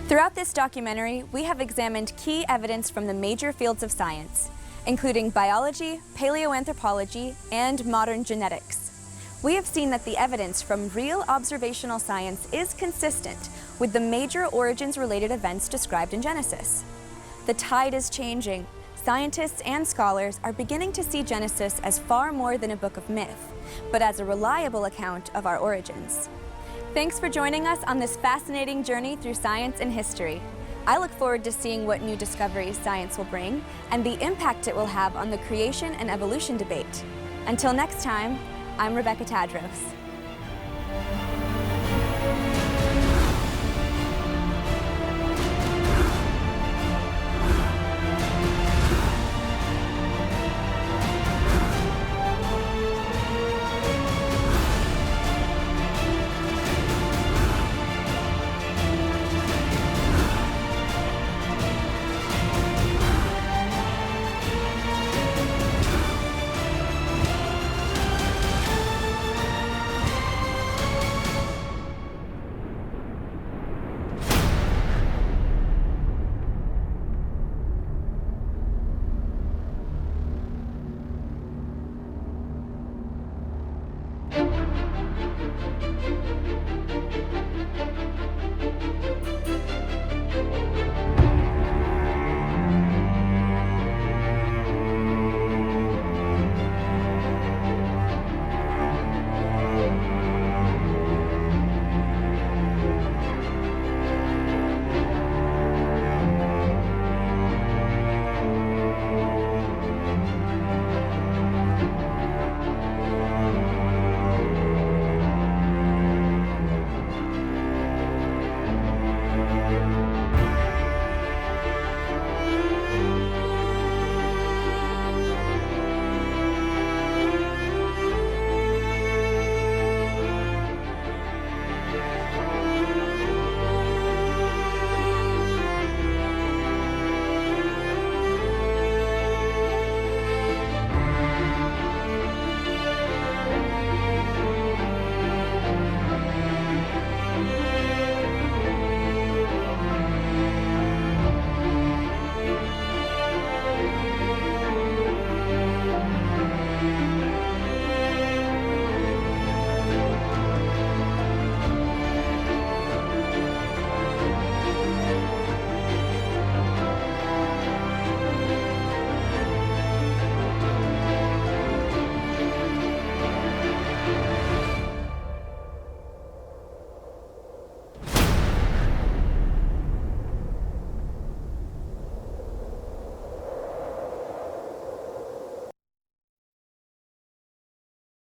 Throughout this documentary, we have examined key evidence from the major fields of science, including biology, paleoanthropology, and modern genetics. We have seen that the evidence from real observational science is consistent with the major origins-related events described in Genesis. The tide is changing. Scientists and scholars are beginning to see Genesis as far more than a book of myth, but as a reliable account of our origins. Thanks for joining us on this fascinating journey through science and history. I look forward to seeing what new discoveries science will bring and the impact it will have on the creation and evolution debate. Until next time, I'm Rebecca Tadros.